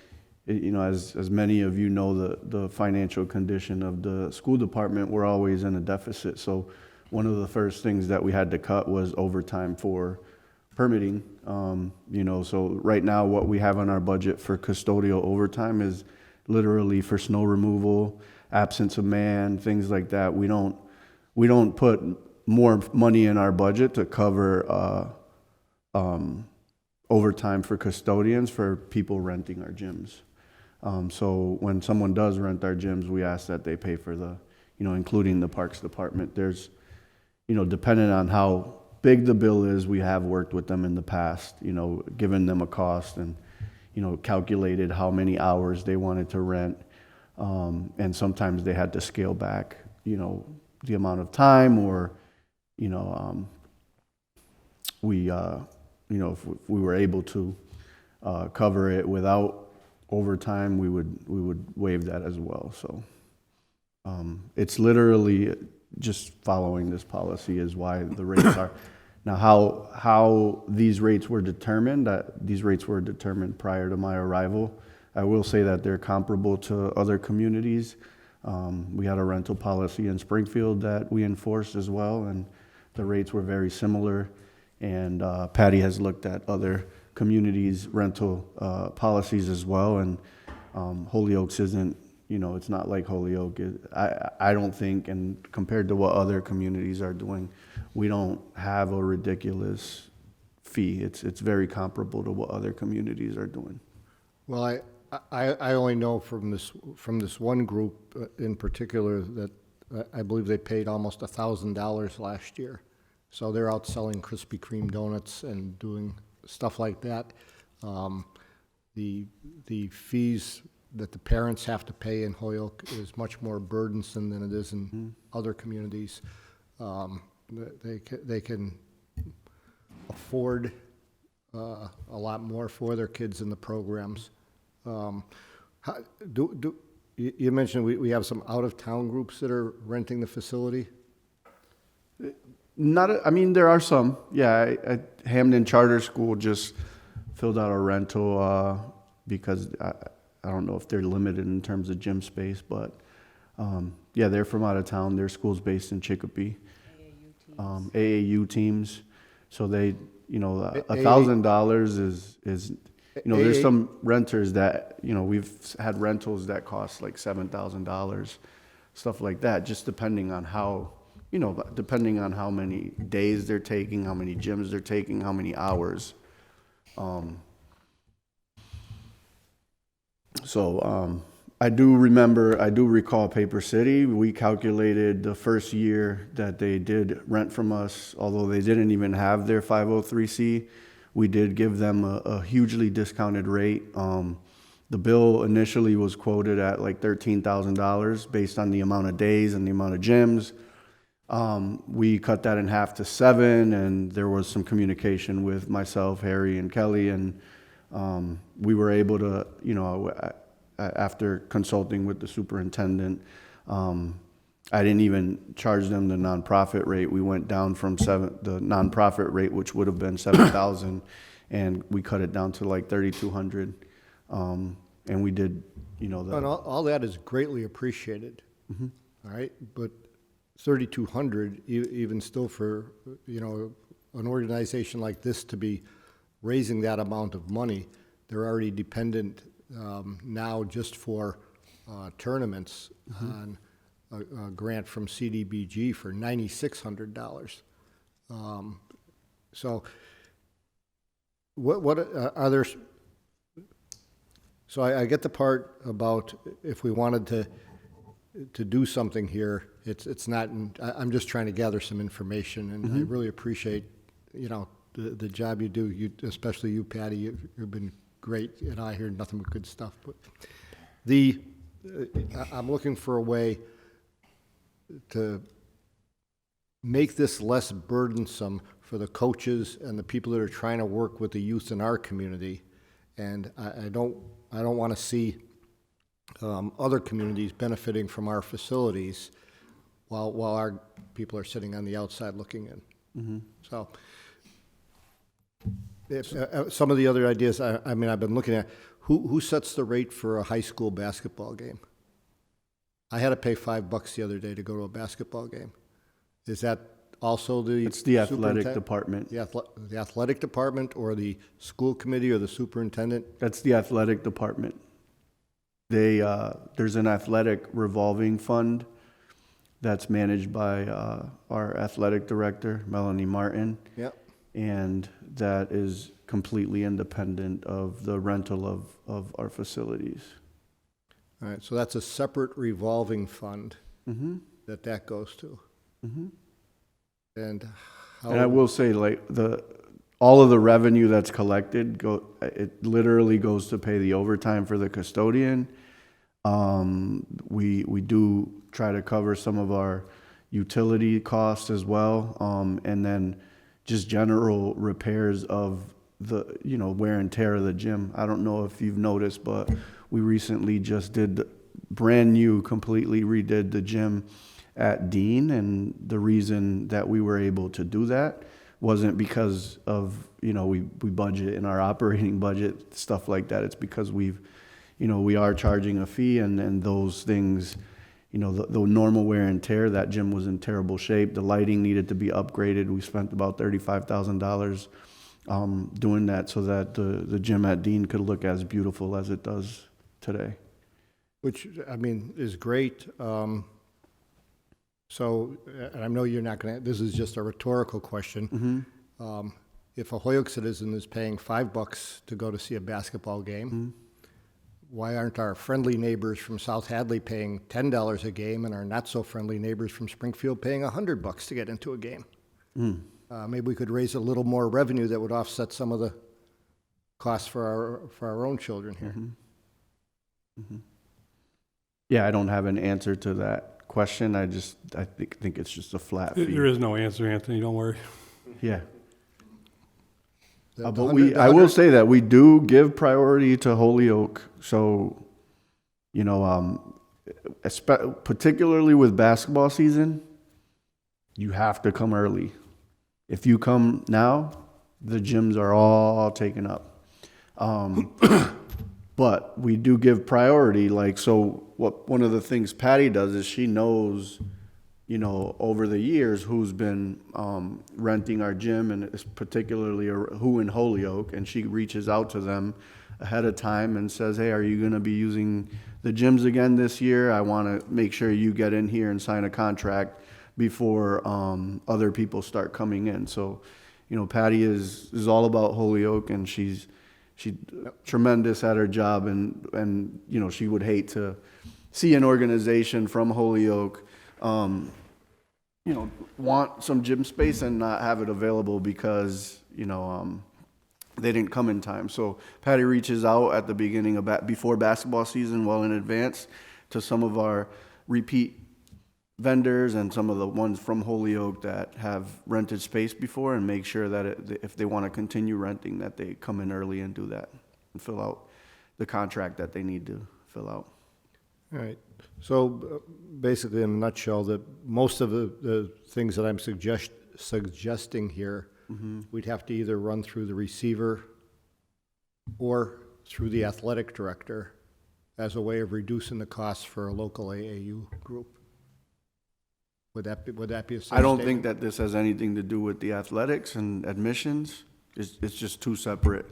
you know, as many of you know, the financial condition of the school department, we're always in a deficit. So one of the first things that we had to cut was overtime for permitting. You know, so right now what we have on our budget for custodial overtime is literally for snow removal, absence of man, things like that. We don't put more money in our budget to cover overtime for custodians for people renting our gyms. So when someone does rent our gyms, we ask that they pay for the, you know, including the Parks Department. There's, you know, depending on how big the bill is, we have worked with them in the past, you know, given them a cost and, you know, calculated how many hours they wanted to rent. And sometimes they had to scale back, you know, the amount of time, or, you know, you know, if we were able to cover it without overtime, we would waive that as well. So it's literally just following this policy is why the rates are. Now, how these rates were determined, these rates were determined prior to my arrival. I will say that they're comparable to other communities. We had a rental policy in Springfield that we enforced as well, and the rates were very similar. And Patty has looked at other communities' rental policies as well, and Holyoke's isn't, you know, it's not like Holyoke. I don't think, and compared to what other communities are doing, we don't have a ridiculous fee. It's very comparable to what other communities are doing. Well, I only know from this one group in particular that I believe they paid almost $1,000 last year. So they're out selling Krispy Kreme donuts and doing stuff like that. The fees that the parents have to pay in Holyoke is much more burdensome than it is in other communities. They can afford a lot more for their kids in the programs. You mentioned we have some out-of-town groups that are renting the facility? I mean, there are some. Yeah, Hamden Charter School just filled out a rental because I don't know if they're limited in terms of gym space, but yeah, they're from out of town. Their school's based in Chicopee. AAU teams. So they, you know, $1,000 is, you know, there's some renters that, you know, we've had rentals that cost like $7,000, stuff like that, just depending on how, you know, depending on how many days they're taking, how many gyms they're taking, how many hours. I do recall Paper City. We calculated the first year that they did rent from us, although they didn't even have their 503C, we did give them a hugely discounted rate. The bill initially was quoted at like $13,000 based on the amount of days and the amount of gyms. We cut that in half to 7, and there was some communication with myself, Harry, and Kelly, and we were able to, after consulting with the superintendent, I didn't even charge them the nonprofit rate. We went down from the nonprofit rate, which would have been 7,000, and we cut it down to like 3,200. And we did, And all that is greatly appreciated. All right, but 3,200, even still for, an organization like this to be raising that amount of money, they're already dependent now just for tournaments on a grant from CDBG for $9,600. So what are there? So I get the part about if we wanted to do something here, it's not. I'm just trying to gather some information, and I really appreciate the job you do. You, especially you, Patty, you've been great, and I hear nothing but good stuff. But I'm looking for a way to make this less burdensome for the coaches and the people that are trying to work with the youth in our community. And I don't want to see other communities benefiting from our facilities while our people are sitting on the outside looking in. So if, some of the other ideas, I've been looking at, who sets the rate for a high school basketball game? I had to pay $5 the other day to go to a basketball game. Is that also the? It's the athletic department. The athletic department, or the school committee, or the superintendent? That's the athletic department. There's an athletic revolving fund that's managed by our athletic director, Melanie Martin. Yep. And that is completely independent of the rental of our facilities. All right, so that's a separate revolving fund that goes to. And I will say, like, all of the revenue that's collected, it literally goes to pay the overtime for the custodian. We do try to cover some of our utility costs as well, and then just general repairs of the wear and tear of the gym. I don't know if you've noticed, but we recently just did brand new, completely redid the gym at Dean, and the reason that we were able to do that wasn't because of we budget in our operating budget, stuff like that. It's because we are charging a fee, and those things, the normal wear and tear, that gym was in terrible shape. The lighting needed to be upgraded. We spent about $35,000 doing that so that the gym at Dean could look as beautiful as it does today. Which, is great. So, and I know you're not going to, this is just a rhetorical question. If a Holyoke citizen is paying $5 to go to see a basketball game, why aren't our friendly neighbors from South Hadley paying $10 a game, and our not-so-friendly neighbors from Springfield paying $100 to get into a game? Maybe we could raise a little more revenue that would offset some of the costs for our own children here. Yeah, I don't have an answer to that question. I think it's just a flat fee. There is no answer, Anthony, don't worry. Yeah. The But 100 I will say that we do give priority to Holyoke. So, particularly with basketball season, you have to come early. If you come now, the gyms are all taken up. But we do give priority. One of the things Patty does is she knows, over the years who's been renting our gym, and it's particularly who in Holyoke, and she reaches out to them ahead of time and says, hey, are you going to be using the gyms again this year? I want to make sure you get in here and sign a contract before other people start coming in. So, Patty is all about Holyoke, and she's she's tremendous at her job, and you know, she would hate to see an organization from Holyoke, you know, want some gym space and not have it available because, you know, they didn't come in time. So Patty reaches out at the beginning of before basketball season, well in advance, to some of our repeat vendors and some of the ones from Holyoke that have rented space before, and make sure that if they want to continue renting, that they come in early and do that and fill out the contract that they need to fill out. All right. So basically, in a nutshell, that most of the things that I'm suggesting here, we'd have to either run through the receiver or through the athletic director as a way of reducing the costs for a local AAU group. Would that be a safe I don't statement? think that this has anything to do with the athletics and admissions. It's just two separate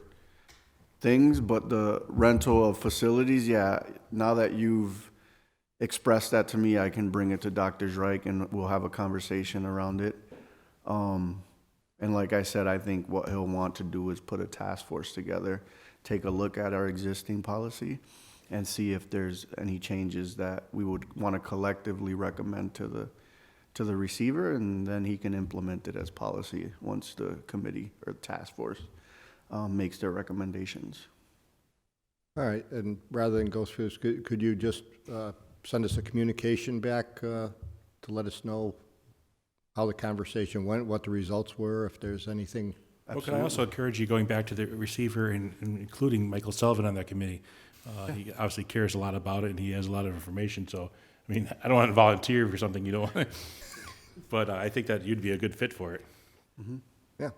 things, but the rental of facilities, yeah, now that you've expressed that to me, I can bring it to Dr. Zreich and we'll have a conversation around it. And like I said, I think what he'll want to do is put a task force together, take a look at our existing policy and see if there's any changes that we would want to collectively recommend to the receiver, and then he can implement it as policy once the committee or task force makes their recommendations. All right, and rather than go through this, could you just send us a communication back to let us know how the conversation went, what the results were, if there's anything? Well, can I also encourage you going back to the receiver and including Michael Sullivan on that committee? He obviously cares a lot about it, and he has a lot of information. So, I mean, I don't want to volunteer for something you don't want to, but I think that you'd be a good fit for it. Mm-hmm. Yeah.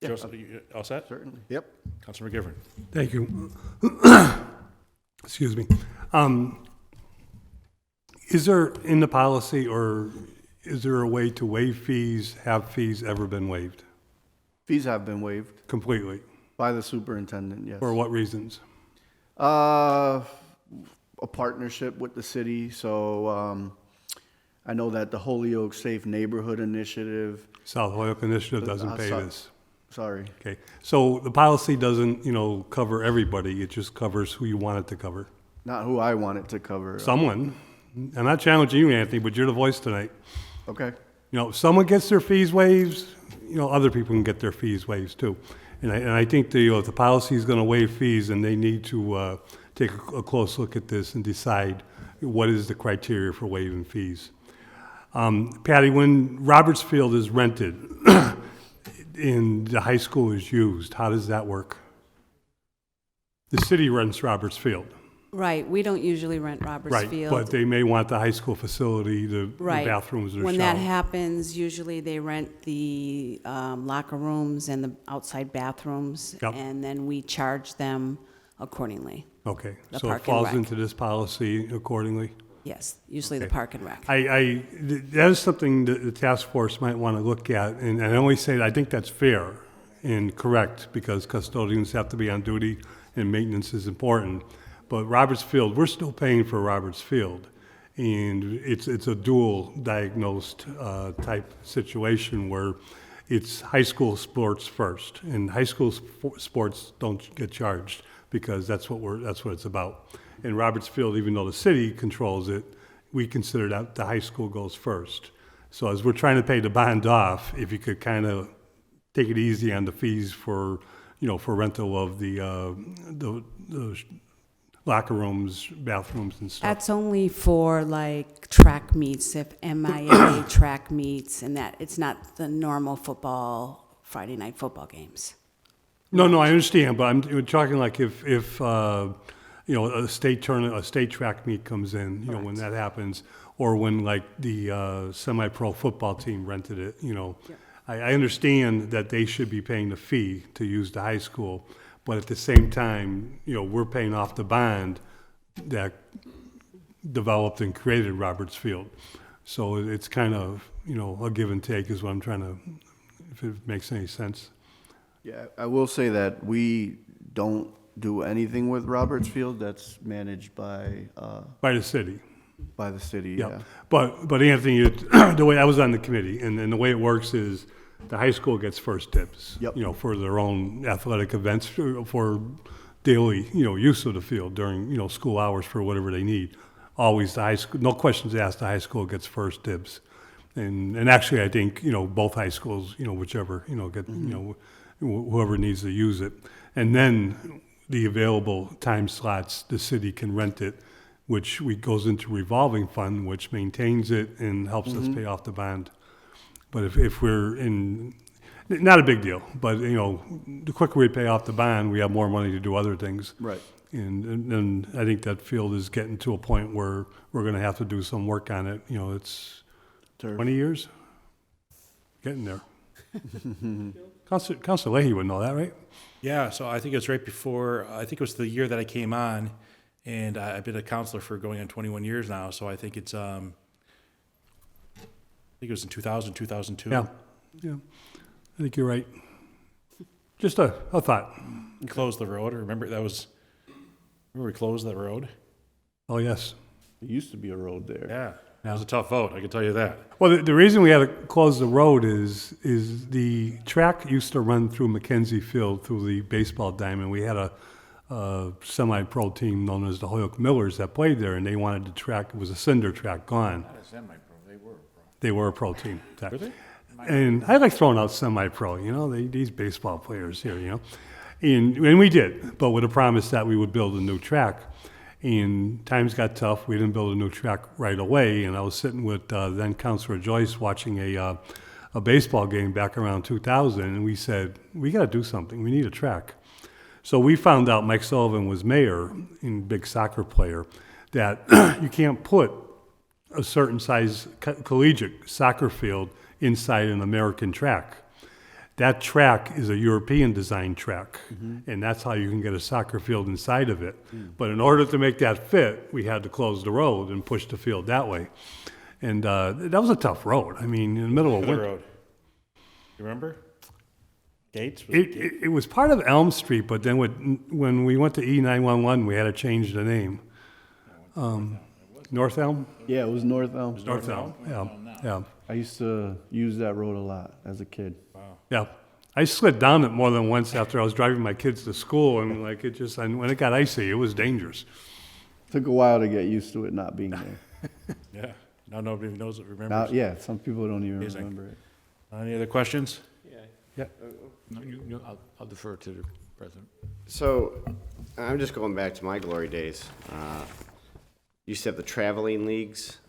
Joseph, you all set? Certainly. Yep. Councilor McGivern. Thank you. Excuse me. Is there in the policy, or is there a way to waive fees? Have fees ever been waived? Fees have been waived Completely? by the superintendent, yes. For what reasons? A partnership with the city. So I know that the Holyoke Safe Neighborhood Initiative. South Holyoke Initiative doesn't pay Sorry. this. Sorry. Okay. So the policy doesn't, cover everybody. It just covers who you want it to cover. Not who I want it to cover. Someone. I'm not challenging you, Anthony, but you're the voice tonight. Okay. If someone gets their fees waived, other people can get their fees waived too. And I think if the policy is going to waive fees, then they need to take a close look at this and decide what is the criteria for waiving fees. Patty, when Roberts Field is rented and the high school is used, how does that work? The city rents Roberts Field. Right, we don't usually rent Roberts Right, Field. but they may want the high school facility, the Right. bathrooms, or When shower. that happens, usually they rent the locker rooms and the outside bathrooms, Yep. and then we charge them accordingly. Okay, The so it Park and falls Rec. into this policy accordingly? Yes, usually the Okay. Park and Rec. That is something that the task force might want to look at, and I always say that I think that's fair and correct, because custodians have to be on duty and maintenance is important. But Roberts Field, we're still paying for Roberts Field, and it's a dual diagnosed type situation where it's high school sports first, and high school sports don't get charged because that's what it's about. And Roberts Field, even though the city controls it, we consider that the high school goes first. So as we're trying to pay the bond off, if you could kind of take it easy on the fees for rental of the locker rooms, bathrooms, and stuff. That's only for like track meets, if MIA track meets, and that, it's not the normal football, Friday night football games. No, I understand, but I'm talking like if a state tournament, a state track meet comes in, when that happens, or when like the semi-pro football team rented it, I understand that they should be paying the fee to use the high school, but at the same time, we're paying off the bond that developed and created Roberts Field. So it's kind of, a give and take is what I'm trying to, if it makes any sense. Yeah, I will say that we don't do anything with Roberts Field. That's managed by By the city. By the city, Yeah. yeah. But Anthony, the way I was on the committee, and the way it works is the high school gets first dibs. Yep. You know, for their own athletic events, for daily, you know, use of the field during, you know, school hours for whatever they need. Always the high school, no questions asked, the high school gets first dibs. And actually, I think, you know, both high schools, you know, whichever, you know, get, you know, whoever needs to use it. And then the available time slots, the city can rent it, which goes into revolving fund, which maintains it and helps us pay off the bond. But if we're in, not a big deal, but, you know, the quicker we pay off the bond, we have more money to do other things. Right. And I think that field is getting to a point where we're gonna have to do some work on it. You know, it's 20 years? Getting there. Councilor Leahy would know that, right? Yeah, so I think it was right before, I think it was the year that I came on, and I've been a counselor for going on 21 years now, so I think it's, I think it was in 2000, 2002. Yeah, yeah. I think you're right. Just a thought. We closed the road, remember we closed that road? Oh, yes. There used to be a road there. Yeah, that was a tough vote, I can tell you that. Well, the reason we had to close the road is the track used to run through Mackenzie Field, through the baseball diamond. We had a semi-pro team known as the Holyoke Millers that played there, and they wanted the track, it was a cinder track, gone. Not a semi-pro, they were a pro. They were a pro team. Were they? And I like throwing out semi-pro, you know, these baseball players here, you know. And we did, but with a promise that we would build a new track. And times got tough. We didn't build a new track right away. And I was sitting with then Councilor Joyce watching a baseball game back around 2000. And we said, we got to do something. We need a track. So we found out Mike Sullivan was mayor and big soccer player, that you can't put a certain size collegiate soccer field inside an American track. That track is a European design track, and that's how you can get a soccer field inside of it. But in order to make that fit, we had to close the road and push the field that way. And that was a tough road. I mean, in the middle of The winter. road. You remember? Gates? It was part of Elm Street, but then when we went to E911, we had to change the name. North Elm? Yeah, it was North Elm. North Elm, yeah. I used to use that road a lot as a kid. Yeah, I slid down it more than once after I was driving my kids to school, and like and when it got icy, it was dangerous. Took a while to get used to it not being there. Yeah, now nobody knows it, Now, remembers. yeah, some people don't even Amazing. remember it. Any other questions? No, I'll defer to the president. So, I'm just going back to my glory days. Used to have the traveling leagues,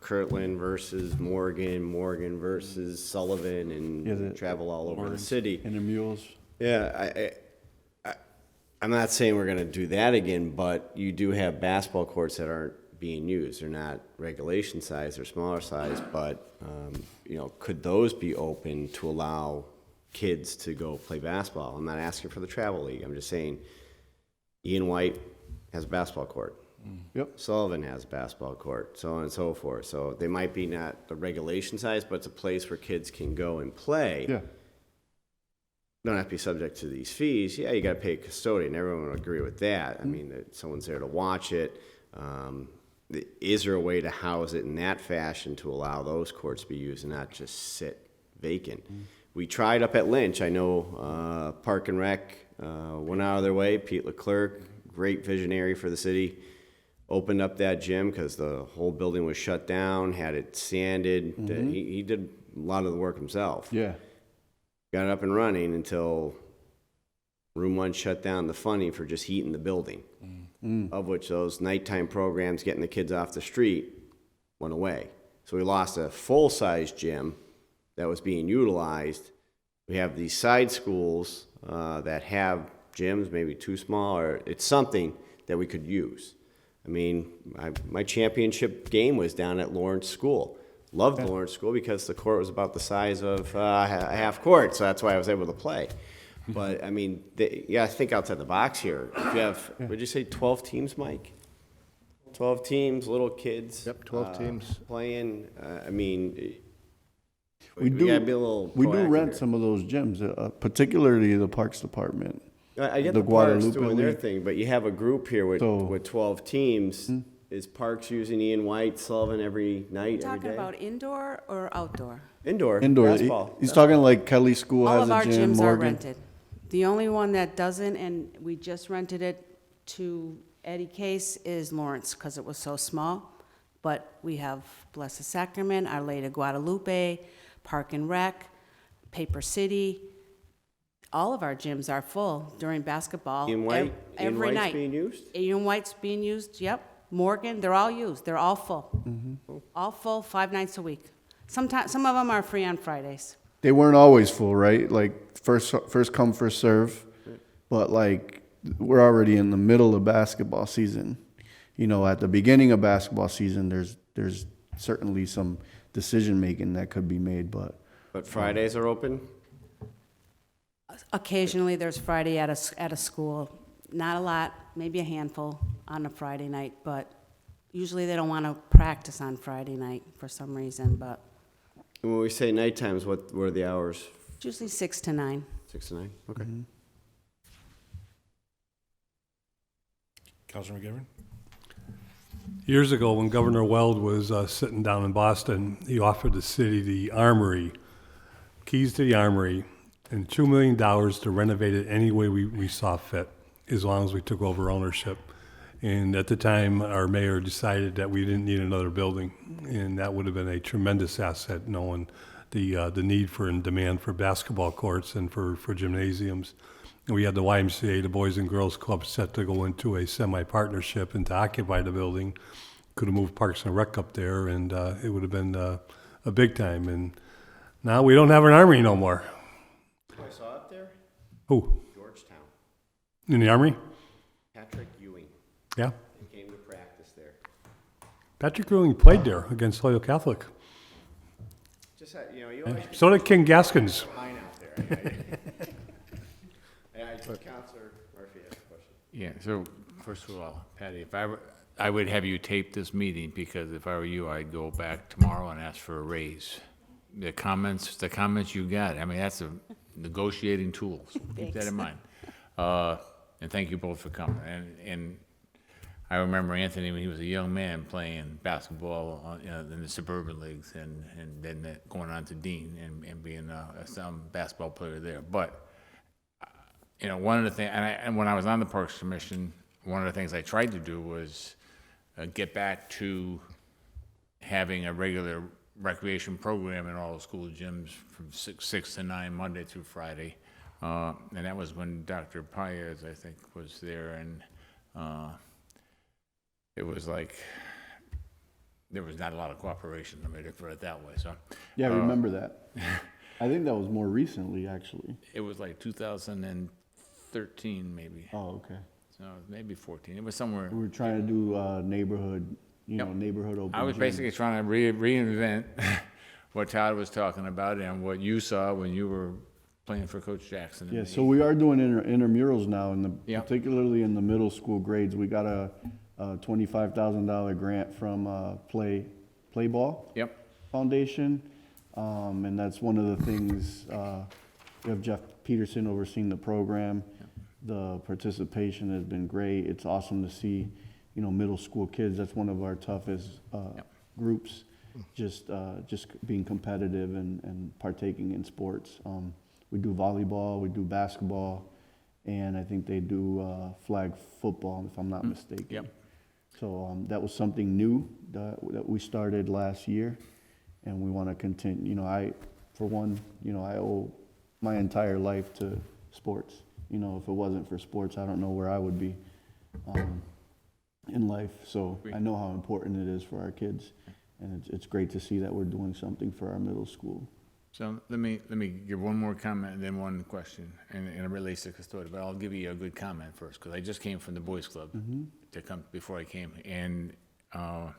Kirtland versus Morgan versus Sullivan, and travel all over the city. And the mules. Yeah, I'm not saying we're going to do that again, but you do have basketball courts that aren't being used. They're not regulation size, they're smaller size, but, you know, could those be open to allow kids to go play basketball? I'm not asking for the travel league. I'm just saying Ian White has a basketball court. Yep. Sullivan has a basketball court, so on and so forth. So they might be not the regulation size, but it's a place where kids can go and play. Yeah. Don't have to be subject to these fees. Yeah, you got to pay a custodian. Everyone would agree with that. I mean, that someone's there to watch it. Is there a way to house it in that fashion to allow those courts to be used and not just sit vacant? We tried up at Lynch. I know Park and Rec went out of their way. Pete Leclerc, great visionary for the city, opened up that gym because the whole building was shut down, had it sanded. He did a lot of the work himself. Yeah. Got it up and running until Room 1 shut down the funding for just heating the building, of which those nighttime programs getting the kids off the street went away. So we lost a full-size gym that was being utilized. We have these side schools that have gyms, maybe too small, or it's something that we could use. I mean, my championship game was down at Lawrence School. Loved Lawrence School because the court was about the size of a half court, so that's why I was able to play. But, I mean, yeah, think outside the box here. If you have, would you say 12 teams, Mike? 12 teams, little kids. Yep, 12 teams. Playing. I mean, We gotta be a little do proactive rent here. some of those gyms, particularly the Parks Department. I get the the Parks Guadalupe doing their League. thing, but you have a group here with 12 teams. Is Parks using Ian White, Sullivan every night, every Talking day? about indoor or outdoor? Indoor. Indoor. Basketball. He's talking like Kelly School All has of a our gym, gyms are Morgan. rented. The only one that doesn't, and we just rented it to Eddie Case, is Lawrence, because it was so small. But we have Blessed Sacrament, Our Lady of Guadalupe, Park and Rec, Paper City. All of our gyms are full during basketball. Ian White, Ian Every White's night. being used? Ian White's being used, yep. Morgan, they're all used. They're all full. All full, 5 nights a week. Sometimes, some of them are free on Fridays. They weren't always full, right? Like first come, first serve. But like we're already in the middle of basketball season. You know, at the beginning of basketball season, there's certainly some decision making that could be made, but Fridays are open? Occasionally, there's Friday at a school. Not a lot, maybe a handful on a Friday night, but usually they don't want to practice on Friday night for some reason, but And when we say night times, what are the hours? it's usually 6 to 9. 6 to 9? Okay. Councilor McGivern? Years ago, when Governor Weld was sitting down in Boston, he offered the city the armory, keys to the armory, and $2 million to renovate it any way we saw fit, as long as we took over ownership. And at the time, our mayor decided that we didn't need another building, and that would have been a tremendous asset, knowing the need for and demand for basketball courts and for gymnasiums. And we had the YMCA, the Boys and Girls Club, set to go into a semi-partnership and to occupy the building. Could have moved Parks and Rec up there, and it would have been a big time. And now we don't have an armory no more. I saw up there? Who? Georgetown. In the armory? Patrick Ewing. Yeah. He came to practice there. Patrick Ewing played there against Holyoke Catholic. Just, you always So did King Gaskins. pine out there. Counselor Murphy has a question. Yeah, so first of all, Patty, if I would have you tape this meeting, because if I were you, I'd go back tomorrow and ask for a raise. The comments you got, I mean, that's a negotiating tool, so keep that in mind. And thank you both for coming. And I remember Anthony when he was a young man playing basketball in the suburban leagues, and then going on to Dean and being some basketball player there. But one of the things, and when I was on the Parks Commission, one of the things I tried to do was get back to having a regular recreation program in all the school gyms from 6 to 9, Monday through Friday. And that was when Dr. Paez, I think, was there, and it was like there was not a lot of cooperation, let me put it that way. So Yeah, I remember that. I think that was more recently, actually. it was like 2013, maybe. Oh, okay. So maybe 14. It was somewhere. We were trying to do neighborhood, neighborhood open I was gyms. basically trying to reinvent what Todd was talking about and what you saw when you were playing for Coach Jackson. Yeah, so we are doing intramurals now, Yeah. particularly in the middle school grades. We got a $25,000 grant from Play Ball Yep. Foundation, and that's one of the things. We have Jeff Peterson overseeing the program. The participation has been great. It's awesome to see, middle school kids. That's one of our toughest groups. Just being competitive and partaking in sports. We do volleyball, we do basketball, and I think they do flag football, if I'm not mistaken. Yep. So that was something new that we started last year, and we want to continue. I owe my entire life to sports. If it wasn't for sports, I don't know where I would be in life. So I know how important it is for our kids, and it's great to see that we're doing something for our middle school. So let me give one more comment and then one question, and it relates to custodial, but I'll give you a good comment first, because I just came from the Boys Club to come before I came, and I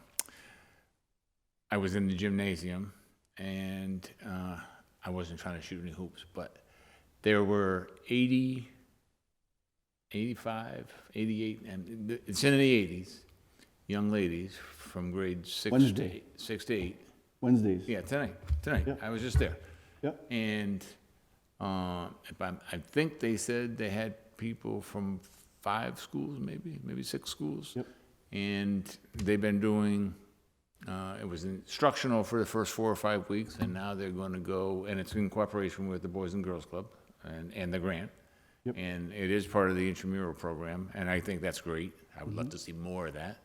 was in the gymnasium, and I wasn't trying to shoot any hoops, but there were 80, 85, 88, and it's in the 80s, young ladies from grades 6 Wednesday. to 8. Wednesdays. Yeah, tonight. Yep. I was just there. Yep. And I think they said they had people from 5 schools, maybe 6 schools. Yep. And they've been doing It was instructional for the first 4 or 5 weeks, and now they're going to go, and it's in cooperation with the Boys and Girls Club and the grant. And it is part of the intramural program, and I think that's great. I would love to see more of that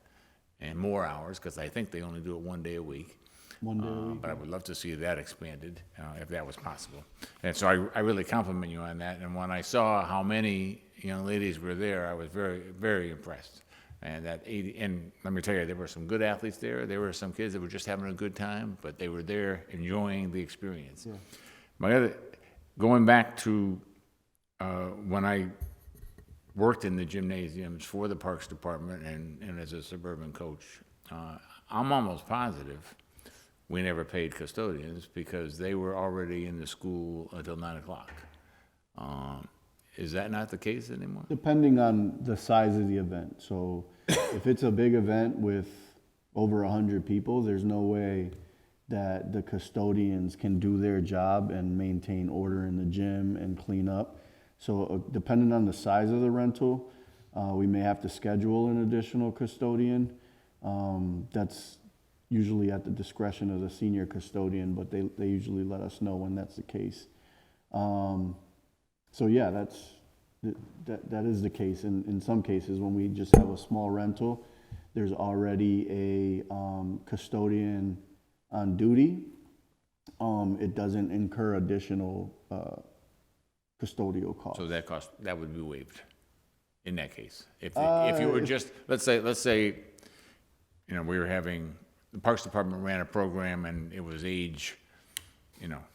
and more hours, because I think they only do it 1 day a week. 1 day a week. But I would love to see that expanded, if that was possible. And so I really compliment you on that. And when I saw how many young ladies were there, I was very, very impressed. And and let me tell you, there were some good athletes there. There were some kids that were just having a good time, but they were there enjoying the experience. Going back to when I worked in the gymnasiums for the Parks Department and as a suburban coach, I'm almost positive we never paid custodians because they were already in the school until 9 o'clock. Is that not the case anymore? Depending on the size of the event. So if it's a big event with over 100 people, there's no way that the custodians can do their job and maintain order in the gym and clean up. So depending on the size of the rental, we may have to schedule an additional custodian. That's usually at the discretion of the senior custodian, but they usually let us know when that's the case. So yeah, that is the case. In some cases, when we just have a small rental, there's already a custodian on duty. It doesn't incur additional custodial costs. So that would be waived in that case. If you were just, let's say, you know, we were having, the Parks Department ran a program and it was age,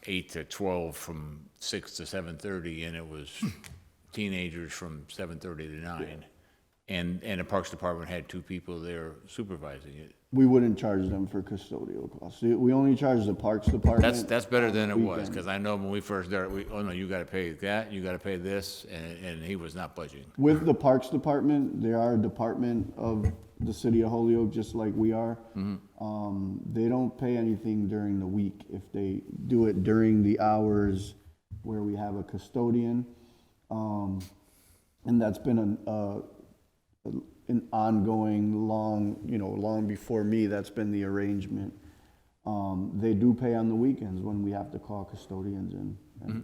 8 to 12 from 6 to 7:30, and it was teenagers from 7:30 to 9. And the Parks Department had 2 people there supervising it. We wouldn't charge them for custodial costs. We only charge the Parks Department. That's better than it was, weekend. because I know when we first started, oh no, you gotta pay that, you gotta pay this, and he was not budging. With the Parks Department, they are a department of the city of Holyoke, just like we are. They don't pay anything during the week. If they do it during the hours where we have a custodian, and that's been an ongoing long before me, that's been the arrangement. They do pay on the weekends when we have to call custodians in.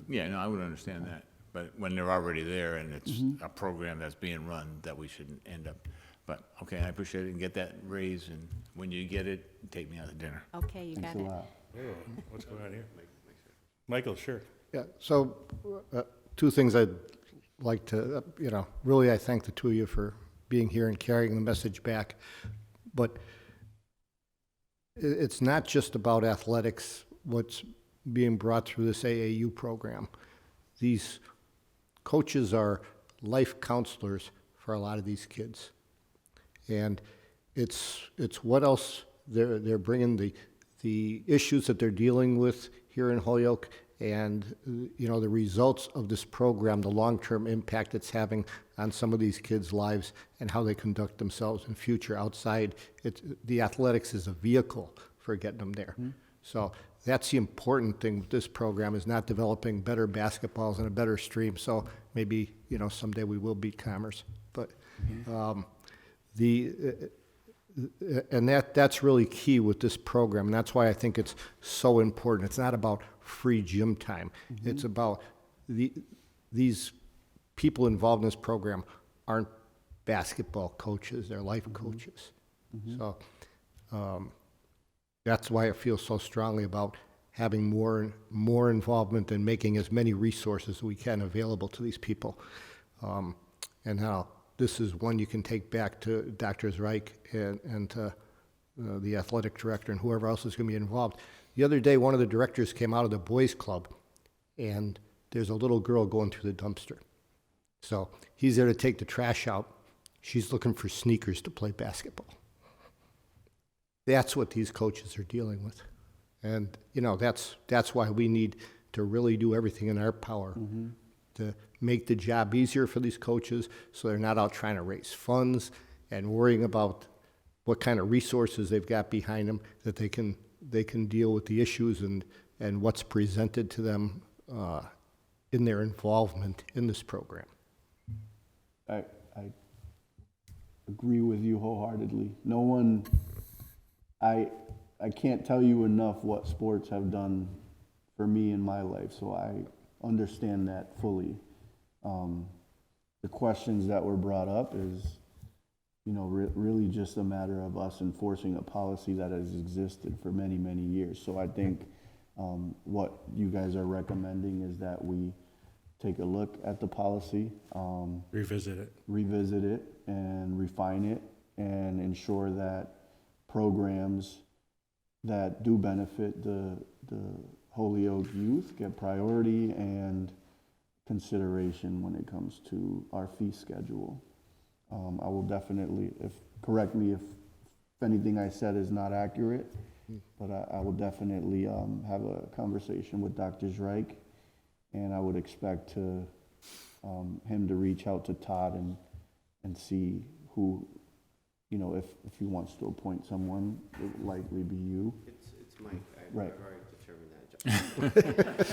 Yeah, no, I would understand that, but when they're already there and it's a program that's being run, that we shouldn't end up. But, okay, I appreciate it, and get that raise, and when you get it, take me out to dinner. Okay, you got Thanks a it. lot. What's going on here? Michael, sure. Yeah, so 2 things I'd like to, really I thank the 2 of you for being here and carrying the message back. But it's not just about athletics, what's being brought through this AAU program. These coaches are life counselors for a lot of these kids. And it's what else they're bringing, the issues that they're dealing with here in Holyoke, and the results of this program, the long-term impact it's having on some of these kids' lives and how they conduct themselves in future outside. The athletics is a vehicle for getting them there. So that's the important thing with this program, is not developing better basketballs and a better stream. So maybe someday we will beat Commerce, but and that's really key with this program. And that's why I think it's so important. It's not about free gym time. It's about these people involved in this program aren't basketball coaches, they're life coaches. So that's why I feel so strongly about having more involvement and making as many resources as we can available to these people. And how this is one you can take back to Dr. Reich and to the athletic director and whoever else is going to be involved. The other day, one of the directors came out of the boys' club, and there's a little girl going through the dumpster. So he's there to take the trash out. She's looking for sneakers to play basketball. That's what these coaches are dealing with. And, that's why we need to really do everything in our power to make the job easier for these coaches, so they're not out trying to raise funds and worrying about what kind of resources they've got behind them, that they can deal with the issues and what's presented to them in their involvement in this program. I agree with you wholeheartedly. No one, I can't tell you enough what sports have done for me in my life, so I understand that fully. The questions that were brought up is, you know, really just a matter of us enforcing a policy that has existed for many, many years. So I think what you guys are recommending is that we take a look at the policy, Revisit it. And refine it and ensure that programs that do benefit the Holyoke youth get priority and consideration when it comes to our fee schedule. I will definitely, correct me if anything I said is not accurate, but I will definitely have a conversation with Dr. Zreich, and I would expect him to reach out to Todd and see who, you know, if he wants to appoint someone, it would likely be you. It's Mike. Right. I've already determined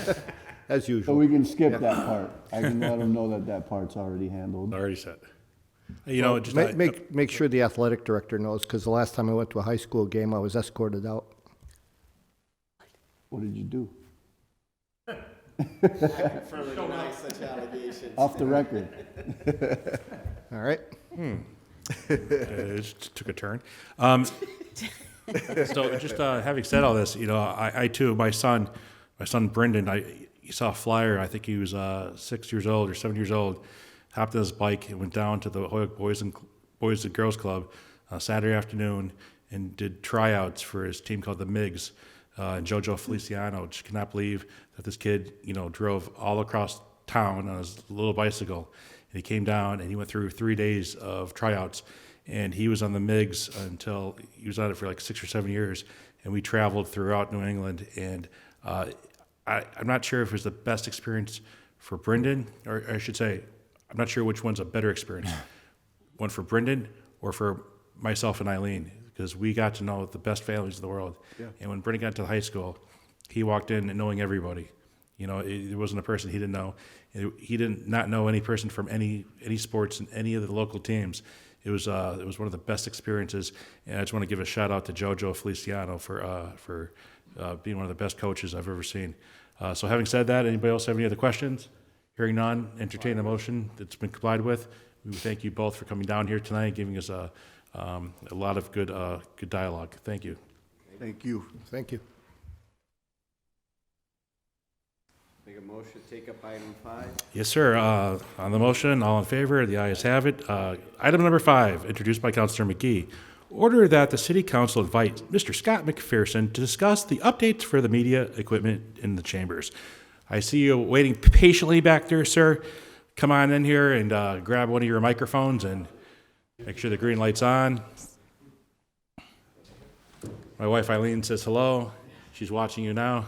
that. As So usual. we can skip that part. I can let him know that part's already handled. Already said. You know, just Make sure the athletic director knows, because the last time I went to a high school game, I was escorted out. What did you do? Further deny such allegations. Off the record. All right? it just took a turn. So just having said all this, you know, I too, my son Brendan, he saw a flyer. I think he was 6 years old or 7 years old. Hopped on his bike and went down to the Holyoke Boys and Girls Club Saturday afternoon and did tryouts for his team called the MiGs. And Jojo Feliciano just cannot believe that this kid, you know, drove all across town on his little bicycle. And he came down and he went through 3 days of tryouts. And he was on the MiGs until he was on it for like 6 or 7 years. And we traveled throughout New England. And I'm not sure if it was the best experience for Brendan, or I should say, I'm not sure which one's a better experience. One for Brendan or for myself and Eileen, because we got to know the best families in the world. Yeah. And when Brendan got to high school, he walked in and knowing everybody. You know, there wasn't a person he didn't know. He did not know any person from any sports in any of the local teams. It was one of the best experiences, and I just want to give a shout out to Jojo Feliciano for being one of the best coaches I've ever seen. So having said that, anybody else have any other questions? Hearing none, entertain a motion that's been complied with. We thank you both for coming down here tonight and giving us a lot of good dialogue. Thank you. Thank you. Thank you. Make a motion to take up item 5. Yes, sir. On the motion, all in favor, the ayes have it. Item number 5, introduced by Councilor McGee. Order that the City Council invite Mr. Scott McPherson to discuss the updates for the media equipment in the chambers. I see you waiting patiently back there, sir. Come on in here and grab one of your microphones and make sure the green light's on. My wife Eileen says hello. She's watching you now.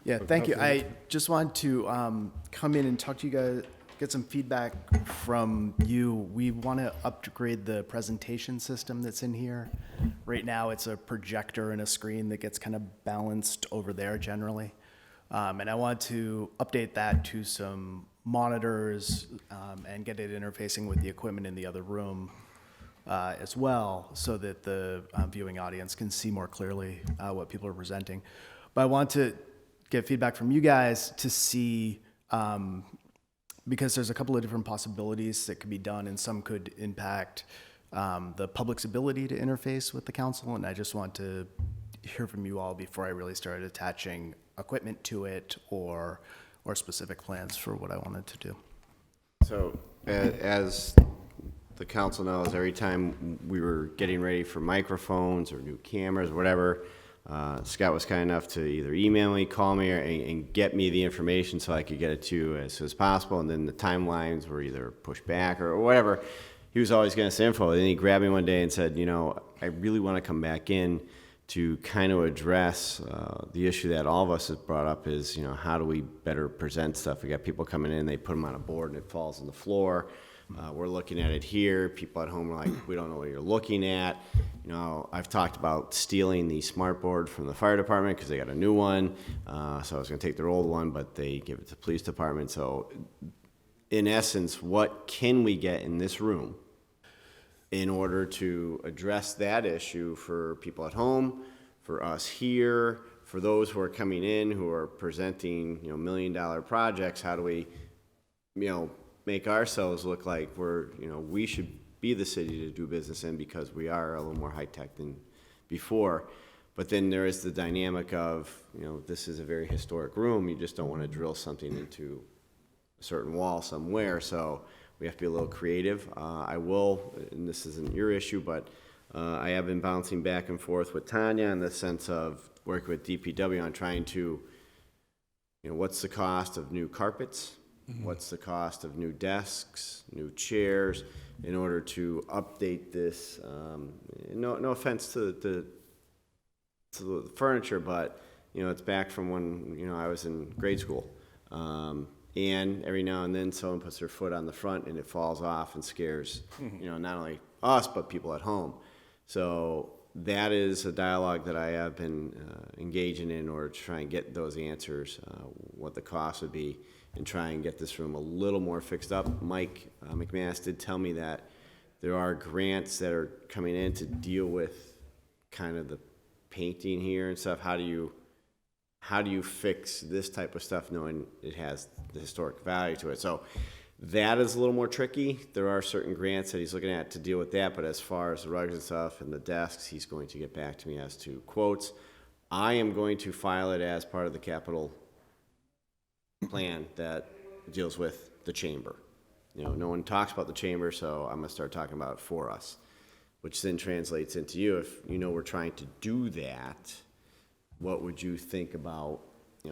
Yeah, thank you. I just wanted to come in and talk to you guys, get some feedback from you. We want to upgrade the presentation system that's in here. Right now, it's a projector and a screen that gets kind of balanced over there generally. And I want to update that to some monitors and get it interfacing with the equipment in the other room as well, so that the viewing audience can see more clearly what people are presenting. But I want to get feedback from you guys to see, because there's a couple of different possibilities that could be done, and some could impact the public's ability to interface with the council, and I just want to hear from you all before I really started attaching equipment to it or specific plans for what I wanted to do. So as the council knows, every time we were getting ready for microphones or new cameras or whatever, Scott was kind enough to either email me, call me, and get me the information so I could get it to you as soon as possible. And then the timelines were either pushed back or whatever. He was always getting us info. Then he grabbed me one day and said, you know, I really want to come back in to kind of address the issue that all of us have brought up is, you know, how do we better present stuff? We got people coming in, they put them on a board and it falls on the floor. We're looking at it here. People at home are like, we don't know what you're looking at. You know, I've talked about stealing the smart board from the fire department because they got a new one. So I was going to take their old one, but they give it to the police department. So in essence, what can we get in this room in order to address that issue for people at home, for us here, for those who are coming in, who are presenting, $1 million projects, how do we, make ourselves look like we should be the city to do business in because we are a little more high-tech than before. But then there is the dynamic of, this is a very historic room. You just don't want to drill something into a certain wall somewhere. So we have to be a little creative. I will, and this isn't your issue, but I have been bouncing back and forth with Tanya in the sense of working with DPW on trying to, what's the cost of new carpets? What's the cost of new desks, new chairs, in order to update this? No offense to the furniture, but it's back from when I was in grade school. And every now and then someone puts their foot on the front and it falls off and scares not only us but people at home. So that is a dialogue that I have been engaging in order to try and get those answers, what the cost would be, and try and get this room a little more fixed up. Mike McMahon did tell me that there are grants that are coming in to deal with kind of the painting here and stuff. How do you fix this type of stuff knowing it has the historic value to it? So that is a little more tricky. There are certain grants that he's looking at to deal with that, but as far as the rugs and stuff and the desks, he's going to get back to me as to quotes. I am going to file it as part of the capital plan that deals with the chamber. No one talks about the chamber, so I'm going to start talking about it for us, which then translates into you. If we're trying to do that, what would you think about,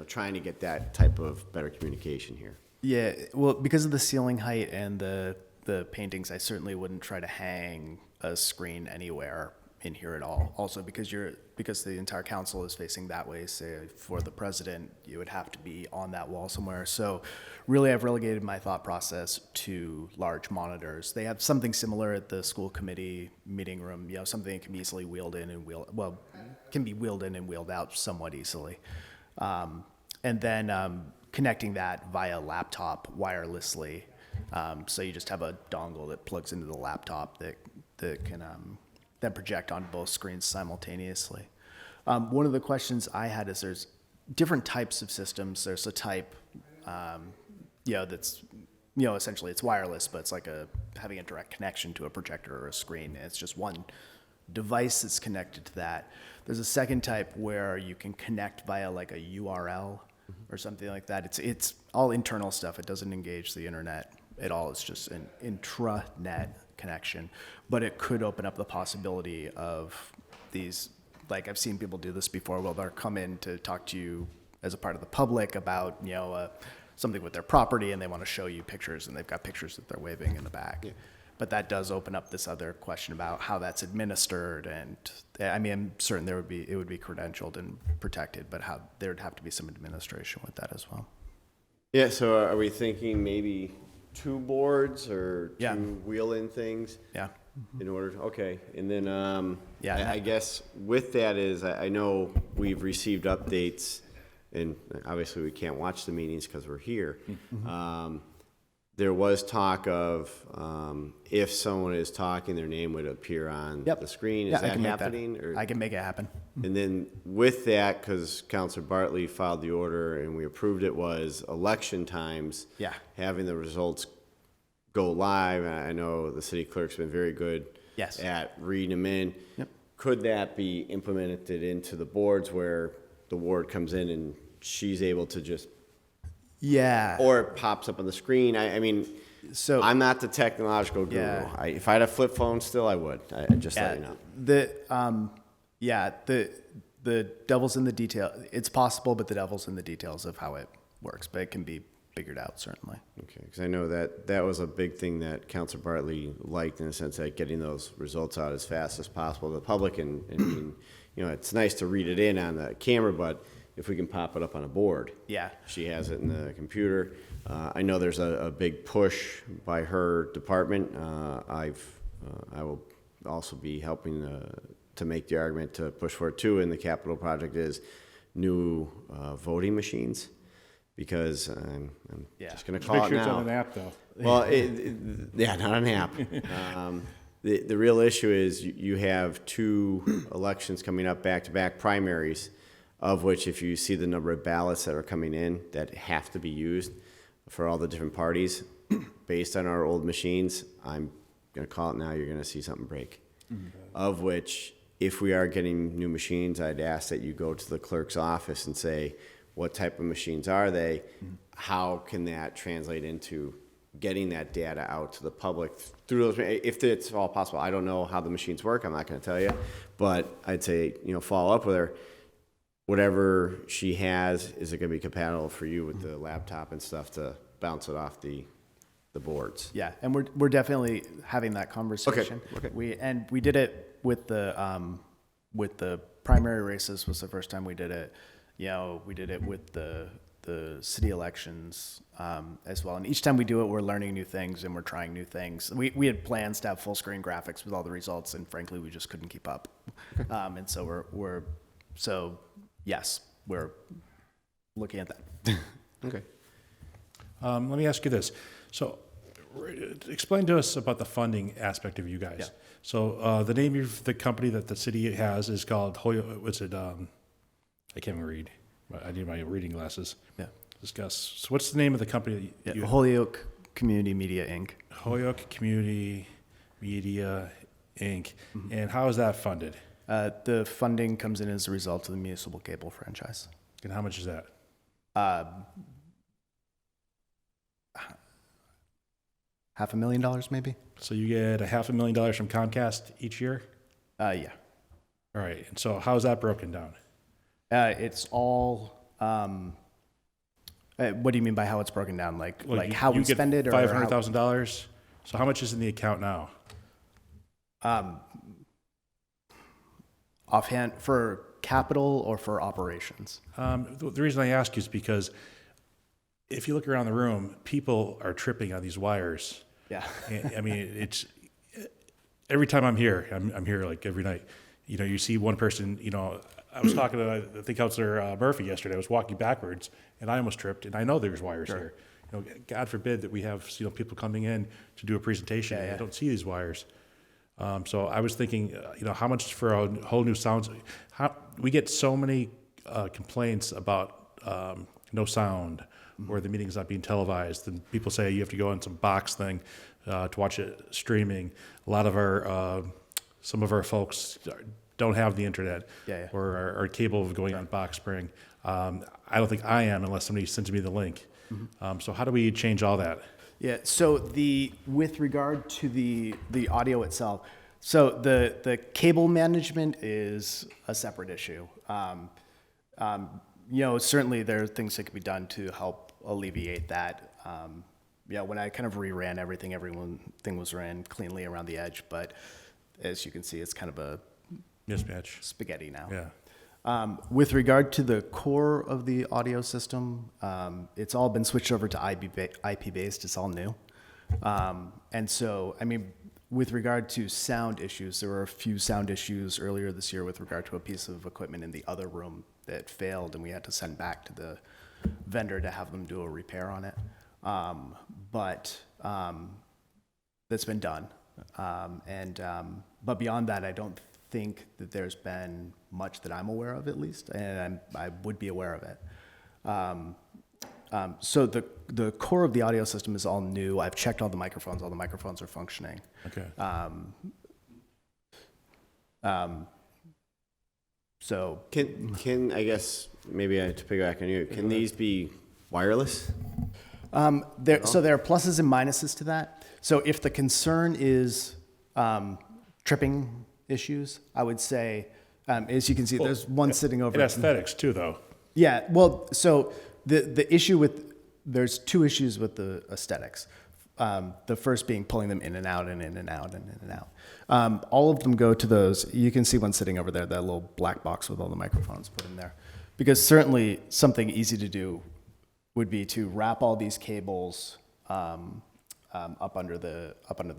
trying to get that type of better communication here? Yeah, well, because of the ceiling height and the paintings, I certainly wouldn't try to hang a screen anywhere in here at all. Also, because the entire council is facing that way, say for the president, you would have to be on that wall somewhere. So really, I've relegated my thought process to large monitors. They have something similar at the school committee meeting room, something that can be easily wheeled in and can be wheeled in and wheeled out somewhat easily. And then connecting that via laptop wirelessly. So you just have a dongle that plugs into the laptop that can then project on both screens simultaneously. One of the questions I had is there's different types of systems. There's a type, that's, essentially it's wireless, but it's like having a direct connection to a projector or a screen. And it's just one device that's connected to that. There's a second type where you can connect via like a URL or something like that. It's all internal stuff. It doesn't engage the internet at all. It's just an intranet connection, but it could open up the possibility of these, like I've seen people do this before, they'll come in to talk to you as a part of the public about, something with their property, and they want to show you pictures, and they've got pictures that they're waving in the back. Yeah. But that does open up this other question about how that's administered, and I'm certain it would be credentialed and protected, but there would have to be some administration with that as well. Yeah, so are we thinking maybe 2 boards or 2 wheel-in things? Yeah. In order, okay. And then I guess with that is, I know we've received updates, and obviously we can't watch the meetings because we're here. There was talk of if someone is talking, their name would appear on the screen. Is that happening? I can make it happen. And then with that, because Councilor Bartley filed the order and we approved it, was election times. Yeah. Having the results go live. And I know the city clerk's been very good Yes. at reading them in. Yep. Could that be implemented into the boards where the ward comes in and she's able to just, or it pops up on the screen? I mean, so I'm not the technological guru. Yeah. If I had a flip phone still, I would. I just let you know. The devil's in the detail. It's possible, but the devil's in the details of how it works. But it can be figured out, certainly. Okay, because I know that was a big thing that Councilor Bartley liked, in the sense that getting those results out as fast as possible to the public. And it's nice to read it in on the camera, but if we can pop it up on a board. Yeah. She has it in the computer. I know there's a big push by her department. I will also be helping to make the argument to push for it too, in the capital project, is new voting machines, because I'm just going to call it now. On an app, though. Well, not an app. The real issue is you have 2 elections coming up back-to-back primaries, of which if you see the number of ballots that are coming in that have to be used for all the different parties, based on our old machines, I'm going to call it now, you're going to see something break. Of which, if we are getting new machines, I'd ask that you go to the clerk's office and say, what type of machines are they? How can that translate into getting that data out to the public through those, if it's all possible. I don't know how the machines work, I'm not going to tell you, but I'd say, follow up with her. Whatever she has, is it going to be compatible for you with the laptop and stuff to bounce it off the boards? Yeah, and we're definitely having that conversation. Okay. We did it with the primary races was the first time we did it. We did it with the city elections as well. And each time we do it, we're learning new things and we're trying new things. We had plans to have full screen graphics with all the results, and frankly, we just couldn't keep up. And so yes, we're looking at that. Okay. Let me ask you this. So explain to us about the funding aspect of you guys. Yeah. So the name of the company that the city has is called Holyoke, I can't even read. I need my reading glasses. Yeah. Discuss. So what's the name of the company? Holyoke Community Media, Inc. Holyoke Community Media, Inc. And how is that funded? The funding comes in as a result of the municipal cable franchise. And how much is that? $500,000 maybe? So you get $500,000 from Comcast each year? Yeah. All right. And so how is that broken down? It's all. What do you mean by how it's broken down? Like how we spend it, or $500,000. So how much is in the account now? Offhand, for capital or for operations? The reason I ask is because if you look around the room, people are tripping on these wires. Yeah. I mean, it's every time I'm here. I'm here like every night. You see one person. I was talking to I think Councilor Murphy yesterday. I was walking backwards and I almost tripped. And I know there's wires here. God forbid that we have people coming in to do a presentation and I don't see these wires. So I was thinking, how much for a whole new sound? We get so many complaints about no sound or the meeting's not being televised. And people say you have to go on some box thing to watch it streaming. A lot of some of our folks don't have the internet or are capable of going on Box Spring. I don't think I am unless somebody sends me the link. So how do we change all that? Yeah. So with regard to the audio itself, so the cable management is a separate issue. Certainly there are things that can be done to help alleviate that. When I kind of reran everything was ran cleanly around the edge, but as you can see, it's kind of a mismatch spaghetti now. Yeah. With regard to the core of the audio system, it's all been switched over to IP based. It's all new. And so, with regard to sound issues, there were a few sound issues earlier this year with regard to a piece of equipment in the other room that failed, and we had to send back to the vendor to have them do a repair on it. But that's been done. But beyond that, I don't think that there's been much that I'm aware of, at least, and I would be aware of it. So the core of the audio system is all new. I've checked all the microphones. All the microphones are functioning. Okay. So can I guess maybe I have to piggyback on you? Can these be wireless? So there are pluses and minuses to that. So if the concern is tripping issues, I would say, as you can see, there's one sitting over. And aesthetics too, though. Yeah. Well, so the issue there's two issues with the aesthetics. The first being pulling them in and out and in and out and in and out. All of them go to those. You can see one sitting over there, that little black box with all the microphones put in there. Because certainly something easy to do would be to wrap all these cables up under the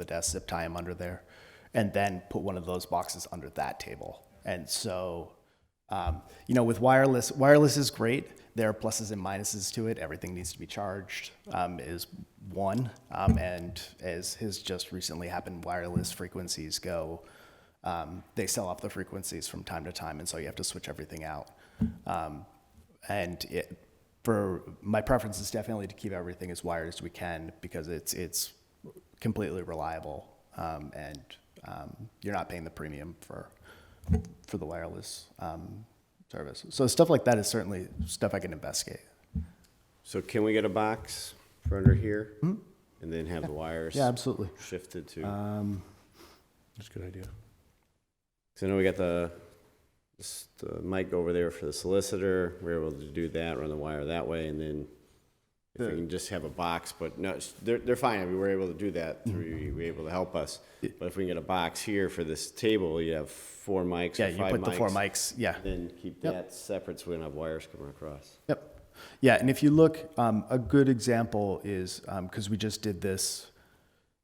desk, zip tie them under there, and then put one of those boxes under that table. And so With wireless is great. There are pluses and minuses to it. Everything needs to be charged, is one. And as has just recently happened, wireless frequencies go, they sell off the frequencies from time to time, and so you have to switch everything out. For my preference is definitely to keep everything as wired as we can, because it's completely reliable, and you're not paying the premium for the wireless service. So stuff like that is certainly stuff I can investigate. So can we get a box for under here? And then have the wires? Yeah, absolutely. Shifted to? That's a good idea. So I know we got the mic over there for the solicitor. We're able to do that, run the wire that way, and then if we can just have a box, but no, they're fine. I mean, we're able to do that through, we're able to help us. But if we can get a box here for this table, you have 4 mics Yeah, or 5 mics. you put the 4 mics, yeah. Then keep that separate so we don't have wires coming across. Yep. Yeah, and if you look, a good example is, because we just did this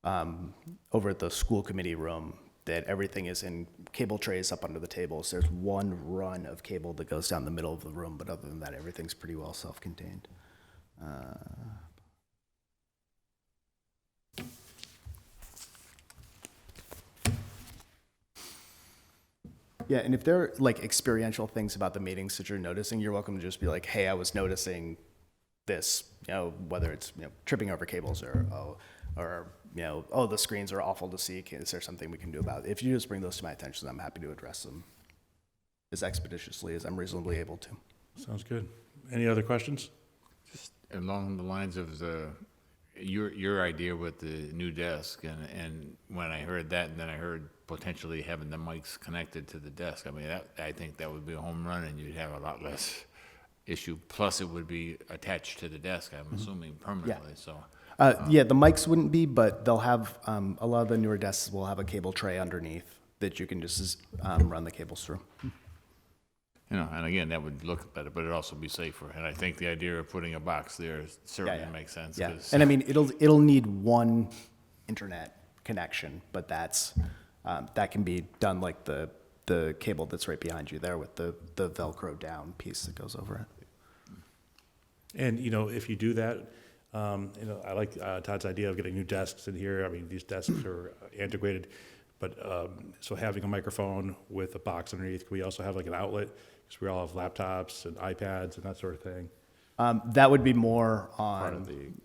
over at the school committee room, that everything is in cable trays up under the tables. There's one run of cable that goes down the middle of the room, but other than that, everything's pretty well self-contained. Yeah, and if there are like experiential things about the meetings that you're noticing, you're welcome to just be like, hey, I was noticing this, whether it's, tripping over cables or the screens are awful to see. Is there something we can do about it? If you just bring those to my attention, I'm happy to address them as expeditiously as I'm reasonably able to. Sounds good. Any other questions? Just along the lines of your idea with the new desk, and when I heard that, and then I heard potentially having the mics connected to the desk, I mean, I think that would be a home run, and you'd have a lot less issue. Plus, it would be attached to the desk, I'm assuming, permanently. So. Yeah, the mics wouldn't be, but they'll have, a lot of the newer desks will have a cable tray underneath that you can just run the cables through. And again, that would look better, but it'd also be safer. And I think the idea of putting a box there certainly makes sense. Yeah, and I mean, it'll need one internet connection, but that can be done like the cable that's right behind you there with the Velcro down piece that goes over it. And, if you do that, I like Todd's idea of getting new desks in here. I mean, these desks are antiquated, but so having a microphone with a box underneath, can we also have like an outlet? Because we all have laptops and iPads and that sort of thing. That would be more on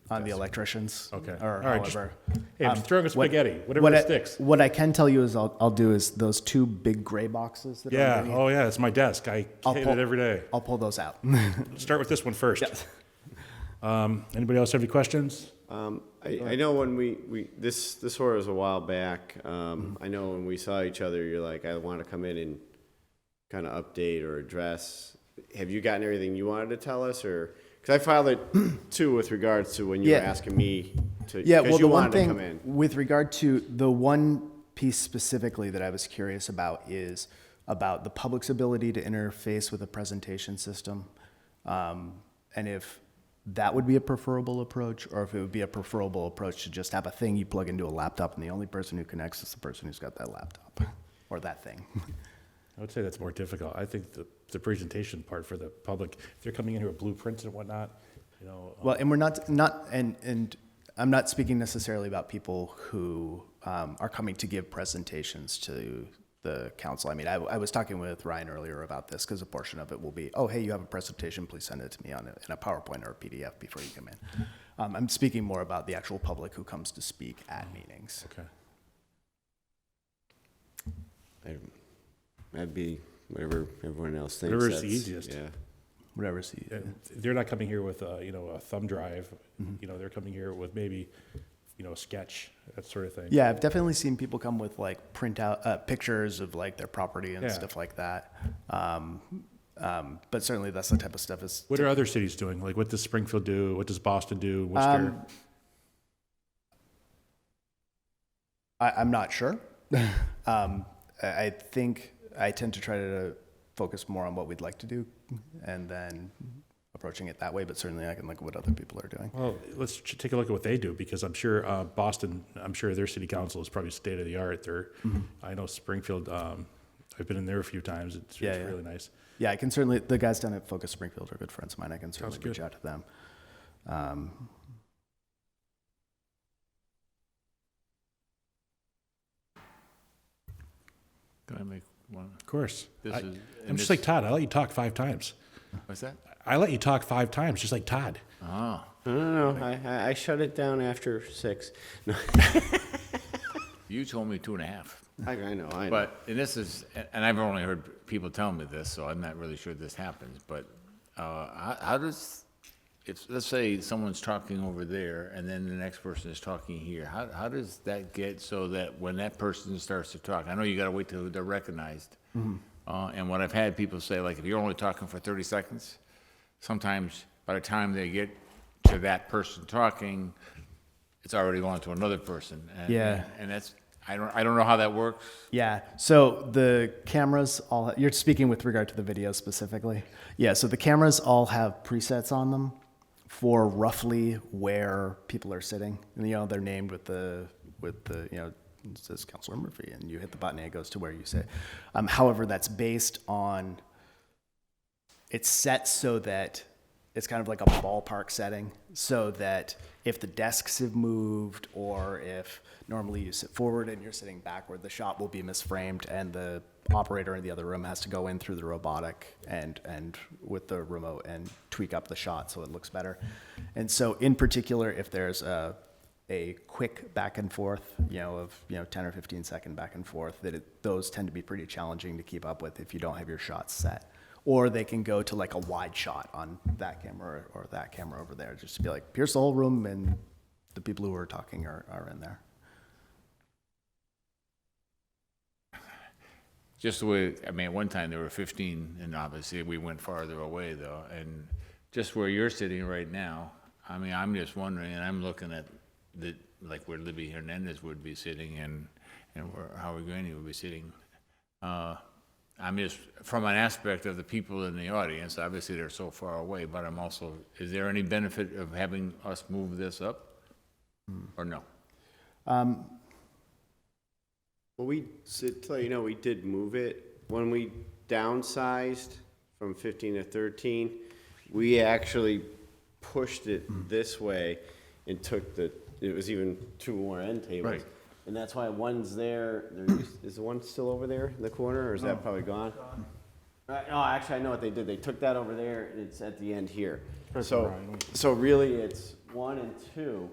the electricians. Okay. Or all right, however. Hey, I'm just throwing a spaghetti, whatever sticks. What I can tell you is I'll do is those 2 big gray boxes that are underneath. Oh yeah, it's my desk. I hit it every day. I'll pull those out. Start with this one first. Yes. Anybody else have any questions? I know when this sort of was a while back. I know when we saw each other, you're like, I want to come in and kind of update or address. Have you gotten everything you wanted to tell us, or because I filed it too with regards to when you were asking me to? Yeah, well, you the one wanted to come in. thing with regard to the one piece specifically that I was curious about is about the public's ability to interface with a presentation system, and if that would be a preferable approach, or if it would be a preferable approach to just have a thing you plug into a laptop and the only person who connects is the person who's got that laptop or that thing. I would say that's more difficult. I think the presentation part for the public, if they're coming in here with blueprints and whatnot, Well, and we're not, and I'm not speaking necessarily about people who are coming to give presentations to the council. I mean, I was talking with Ryan earlier about this because a portion of it will be, oh, hey, you have a presentation, please send it to me in a PowerPoint or a PDF before you come in. I'm speaking more about the actual public who comes to speak at meetings. Okay. That'd be whatever everyone else thinks. Whatever's the easiest. Yeah. Whatever's the easiest. They're not coming here with a thumb drive. They're coming here with maybe a sketch, that sort of thing. Yeah, I've definitely seen people come with like print out pictures of like their property and stuff like that. But certainly that's the type of stuff. What are other cities doing? Like, what does Springfield do? What does Boston do? What's their... I'm not sure. I think I tend to try to focus more on what we'd like to do and then approaching it that way, but certainly I can look at what other people are doing. Well, let's take a look at what they do, because I'm sure Boston, their city council is probably state of the art. I know Springfield, I've been in there a few times. It's really nice. Yeah, I can certainly, the guys down at Focus Springfield are good friends of mine. I can certainly Sounds good. reach out to them. Can I make one? Of course. This is- I'm and just this- like Todd. I let you talk 5 times. What's that? I let you talk 5 times, just like Todd. Oh, No, I shut it down after 6. No, you told me 2.5. I know. But, and this is, and I've only heard people tell me this, so I'm not really sure this happens, but how does, if, let's say someone's talking over there, and then the next person is talking here, how does that get so that when that person starts to talk, I know you gotta wait till they're recognized. And what I've had people say, like, if you're only talking for 30 seconds, sometimes by the time they get to that person talking, it's already gone to another person. Yeah. And that's, I don't know how that works. Yeah. So the cameras all, you're speaking with regard to the video specifically. Yeah. So the cameras all have presets on them for roughly where people are sitting. And, you know, they're named with the, you know, it says Councilor Murphy, and you hit the button and it goes to where you sit. However, that's based on, it's set so that it's kind of like a ballpark setting, so that if the desks have moved, or if normally you sit forward and you're sitting backward, the shot will be misframed, and the operator in the other room has to go in through the robotic and with the remote and tweak up the shot so it looks better. And so in particular, if there's a quick back and forth, you know, of, you know, 10 or 15 second back and forth, those tend to be pretty challenging to keep up with if you don't have your shots set. Or they can go to like a wide shot on that camera or that camera over there, just to be like, pierce the whole room and the people who are talking are in there. Just the way, I mean, at one time there were 15, and obviously we went farther away though. And just where you're sitting right now, I mean, I'm just wondering, and I'm looking at like where Libby Hernandez would be sitting and where Howard Graney would be sitting. I'm just, from an aspect of the people in the audience, obviously they're so far away, but I'm also, is there any benefit of having us move this up? Or no? Well, to let you know, we did move it. When we downsized from 15 to 13, we actually pushed it this way and took it was even 2 more end tables. Right. And that's why one's there. Is the one still over there in the corner, or is that probably gone? No, actually, I know what they did. They took that over there, and it's at the end here. So really, it's 1 and 2,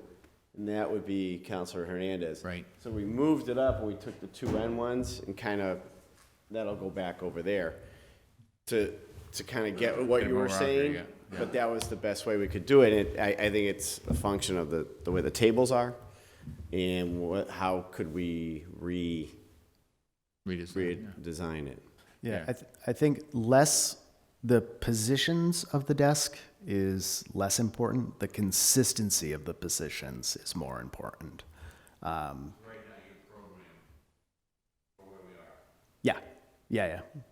and that would be Councilor Hernandez. Right. So we moved it up, and we took the 2 end ones, and kind of, that'll go back over there to kind of get what you were saying. Yeah. But that was the best way we could do it. And I think it's a function of the way the tables are. And how could we redesign it? Yeah, I think the positions of the desk is less important. The consistency of the positions is more important. Right now, you're programmed for where we are.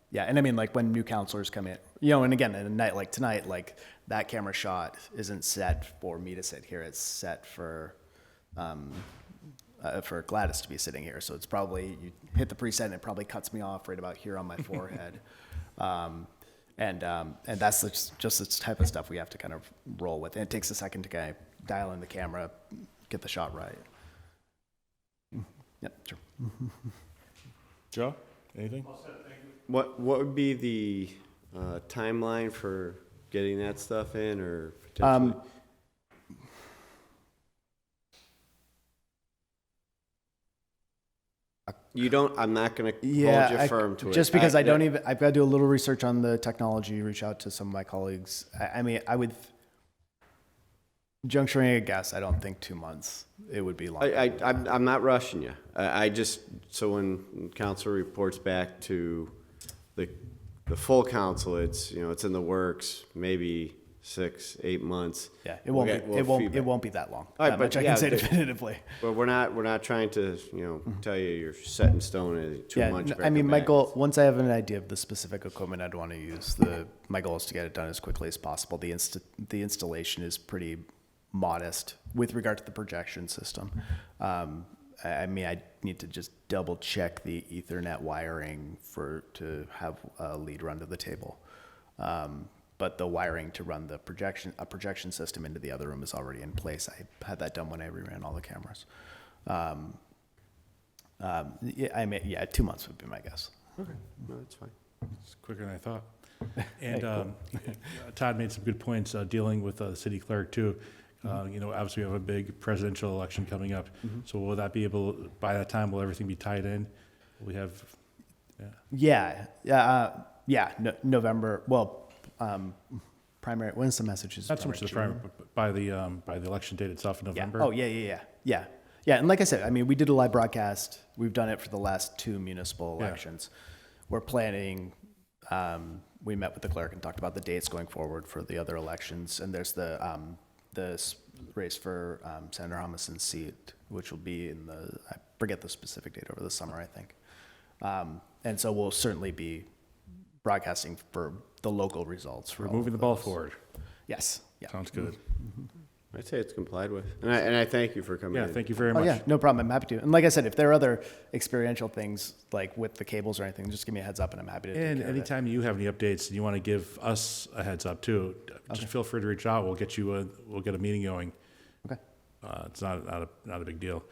Yeah. And I mean, like when new counselors come in, you know, and again, in a night like tonight, like that camera shot isn't set for me to sit here. It's set for Gladys to be sitting here. So it's probably, you hit the preset and it probably cuts me off right about here on my forehead. And that's just the type of stuff we have to kind of roll with. And it takes a second to kind of dial in the camera, get the shot right. Yep, sure. Joe, anything? What would be the timeline for getting that stuff in, or potentially? I'm not going to hold you firm to it. Just because I've got to do a little research on the technology, reach out to some of my colleagues. I mean, I would, juncturing a guess, I don't think 2 months. It would be long. I'm not rushing you. So when council reports back to the full council, it's in the works, maybe 6-8 months. Yeah, it won't be that long. All right, much I can say definitively. But we're not trying to tell you you're set in stone in 2 months. I mean, my goal, once I have an idea of the specific equipment I'd want to use, my goal is to get it done as quickly as possible. The installation is pretty modest with regard to the projection system. I mean, I need to just double check the Ethernet wiring to have a lead run to the table. But the wiring to run a projection system into the other room is already in place. I had that done when I reran all the cameras. Yeah, 2 months would be my guess. Okay, no, that's fine. It's quicker than I thought. And Todd made some good points dealing with the city clerk too. Obviously we have a big presidential election coming up. So will that be able, by that time, will everything be tied in? We have, November. Well, primary. When's the Massachusetts? not so much the primary, but by the election date itself in November. Yeah. And like I said, I mean, we did a live broadcast. We've done it for the last 2 municipal elections. We're planning. We met with the clerk and talked about the dates going forward for the other elections. And there's the race for Senator Hummison's seat, which will be I forget the specific date, over the summer, I think. And so we'll certainly be broadcasting for the local results. We're moving the ball forward. Yes. Yeah. Sounds good. I'd say it's complied with. And I thank you for coming in. Yeah, thank you very Oh, much. yeah, no problem. I'm happy to. And like I said, if there are other experiential things, like with the cables or anything, just give me a heads up and I'm happy to take And care of it. anytime you have any updates and you want to give us a heads up too, just feel free to reach out. We'll get a meeting going. Okay. It's not a big deal.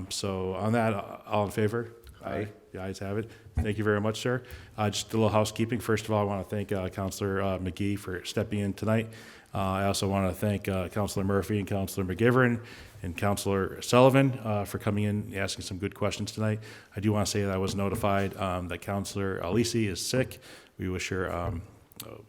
So on that, all in favor? Aye. The ayes have it. Thank you very much, sir. Just a little housekeeping. First of all, I want to thank Councilor McGee for stepping in tonight. I also want to thank Councilor Murphy and Councilor McGivern and Councilor Sullivan for coming in and asking some good questions tonight. I do want to say that I was notified that Councilor Alisi is sick. We wish her,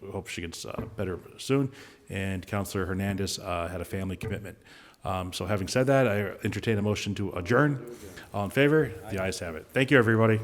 we hope she gets better soon. And Councilor Hernandez had a family commitment. So having said that, I entertain a motion to adjourn. All in favor? The ayes have it. Thank you, everybody.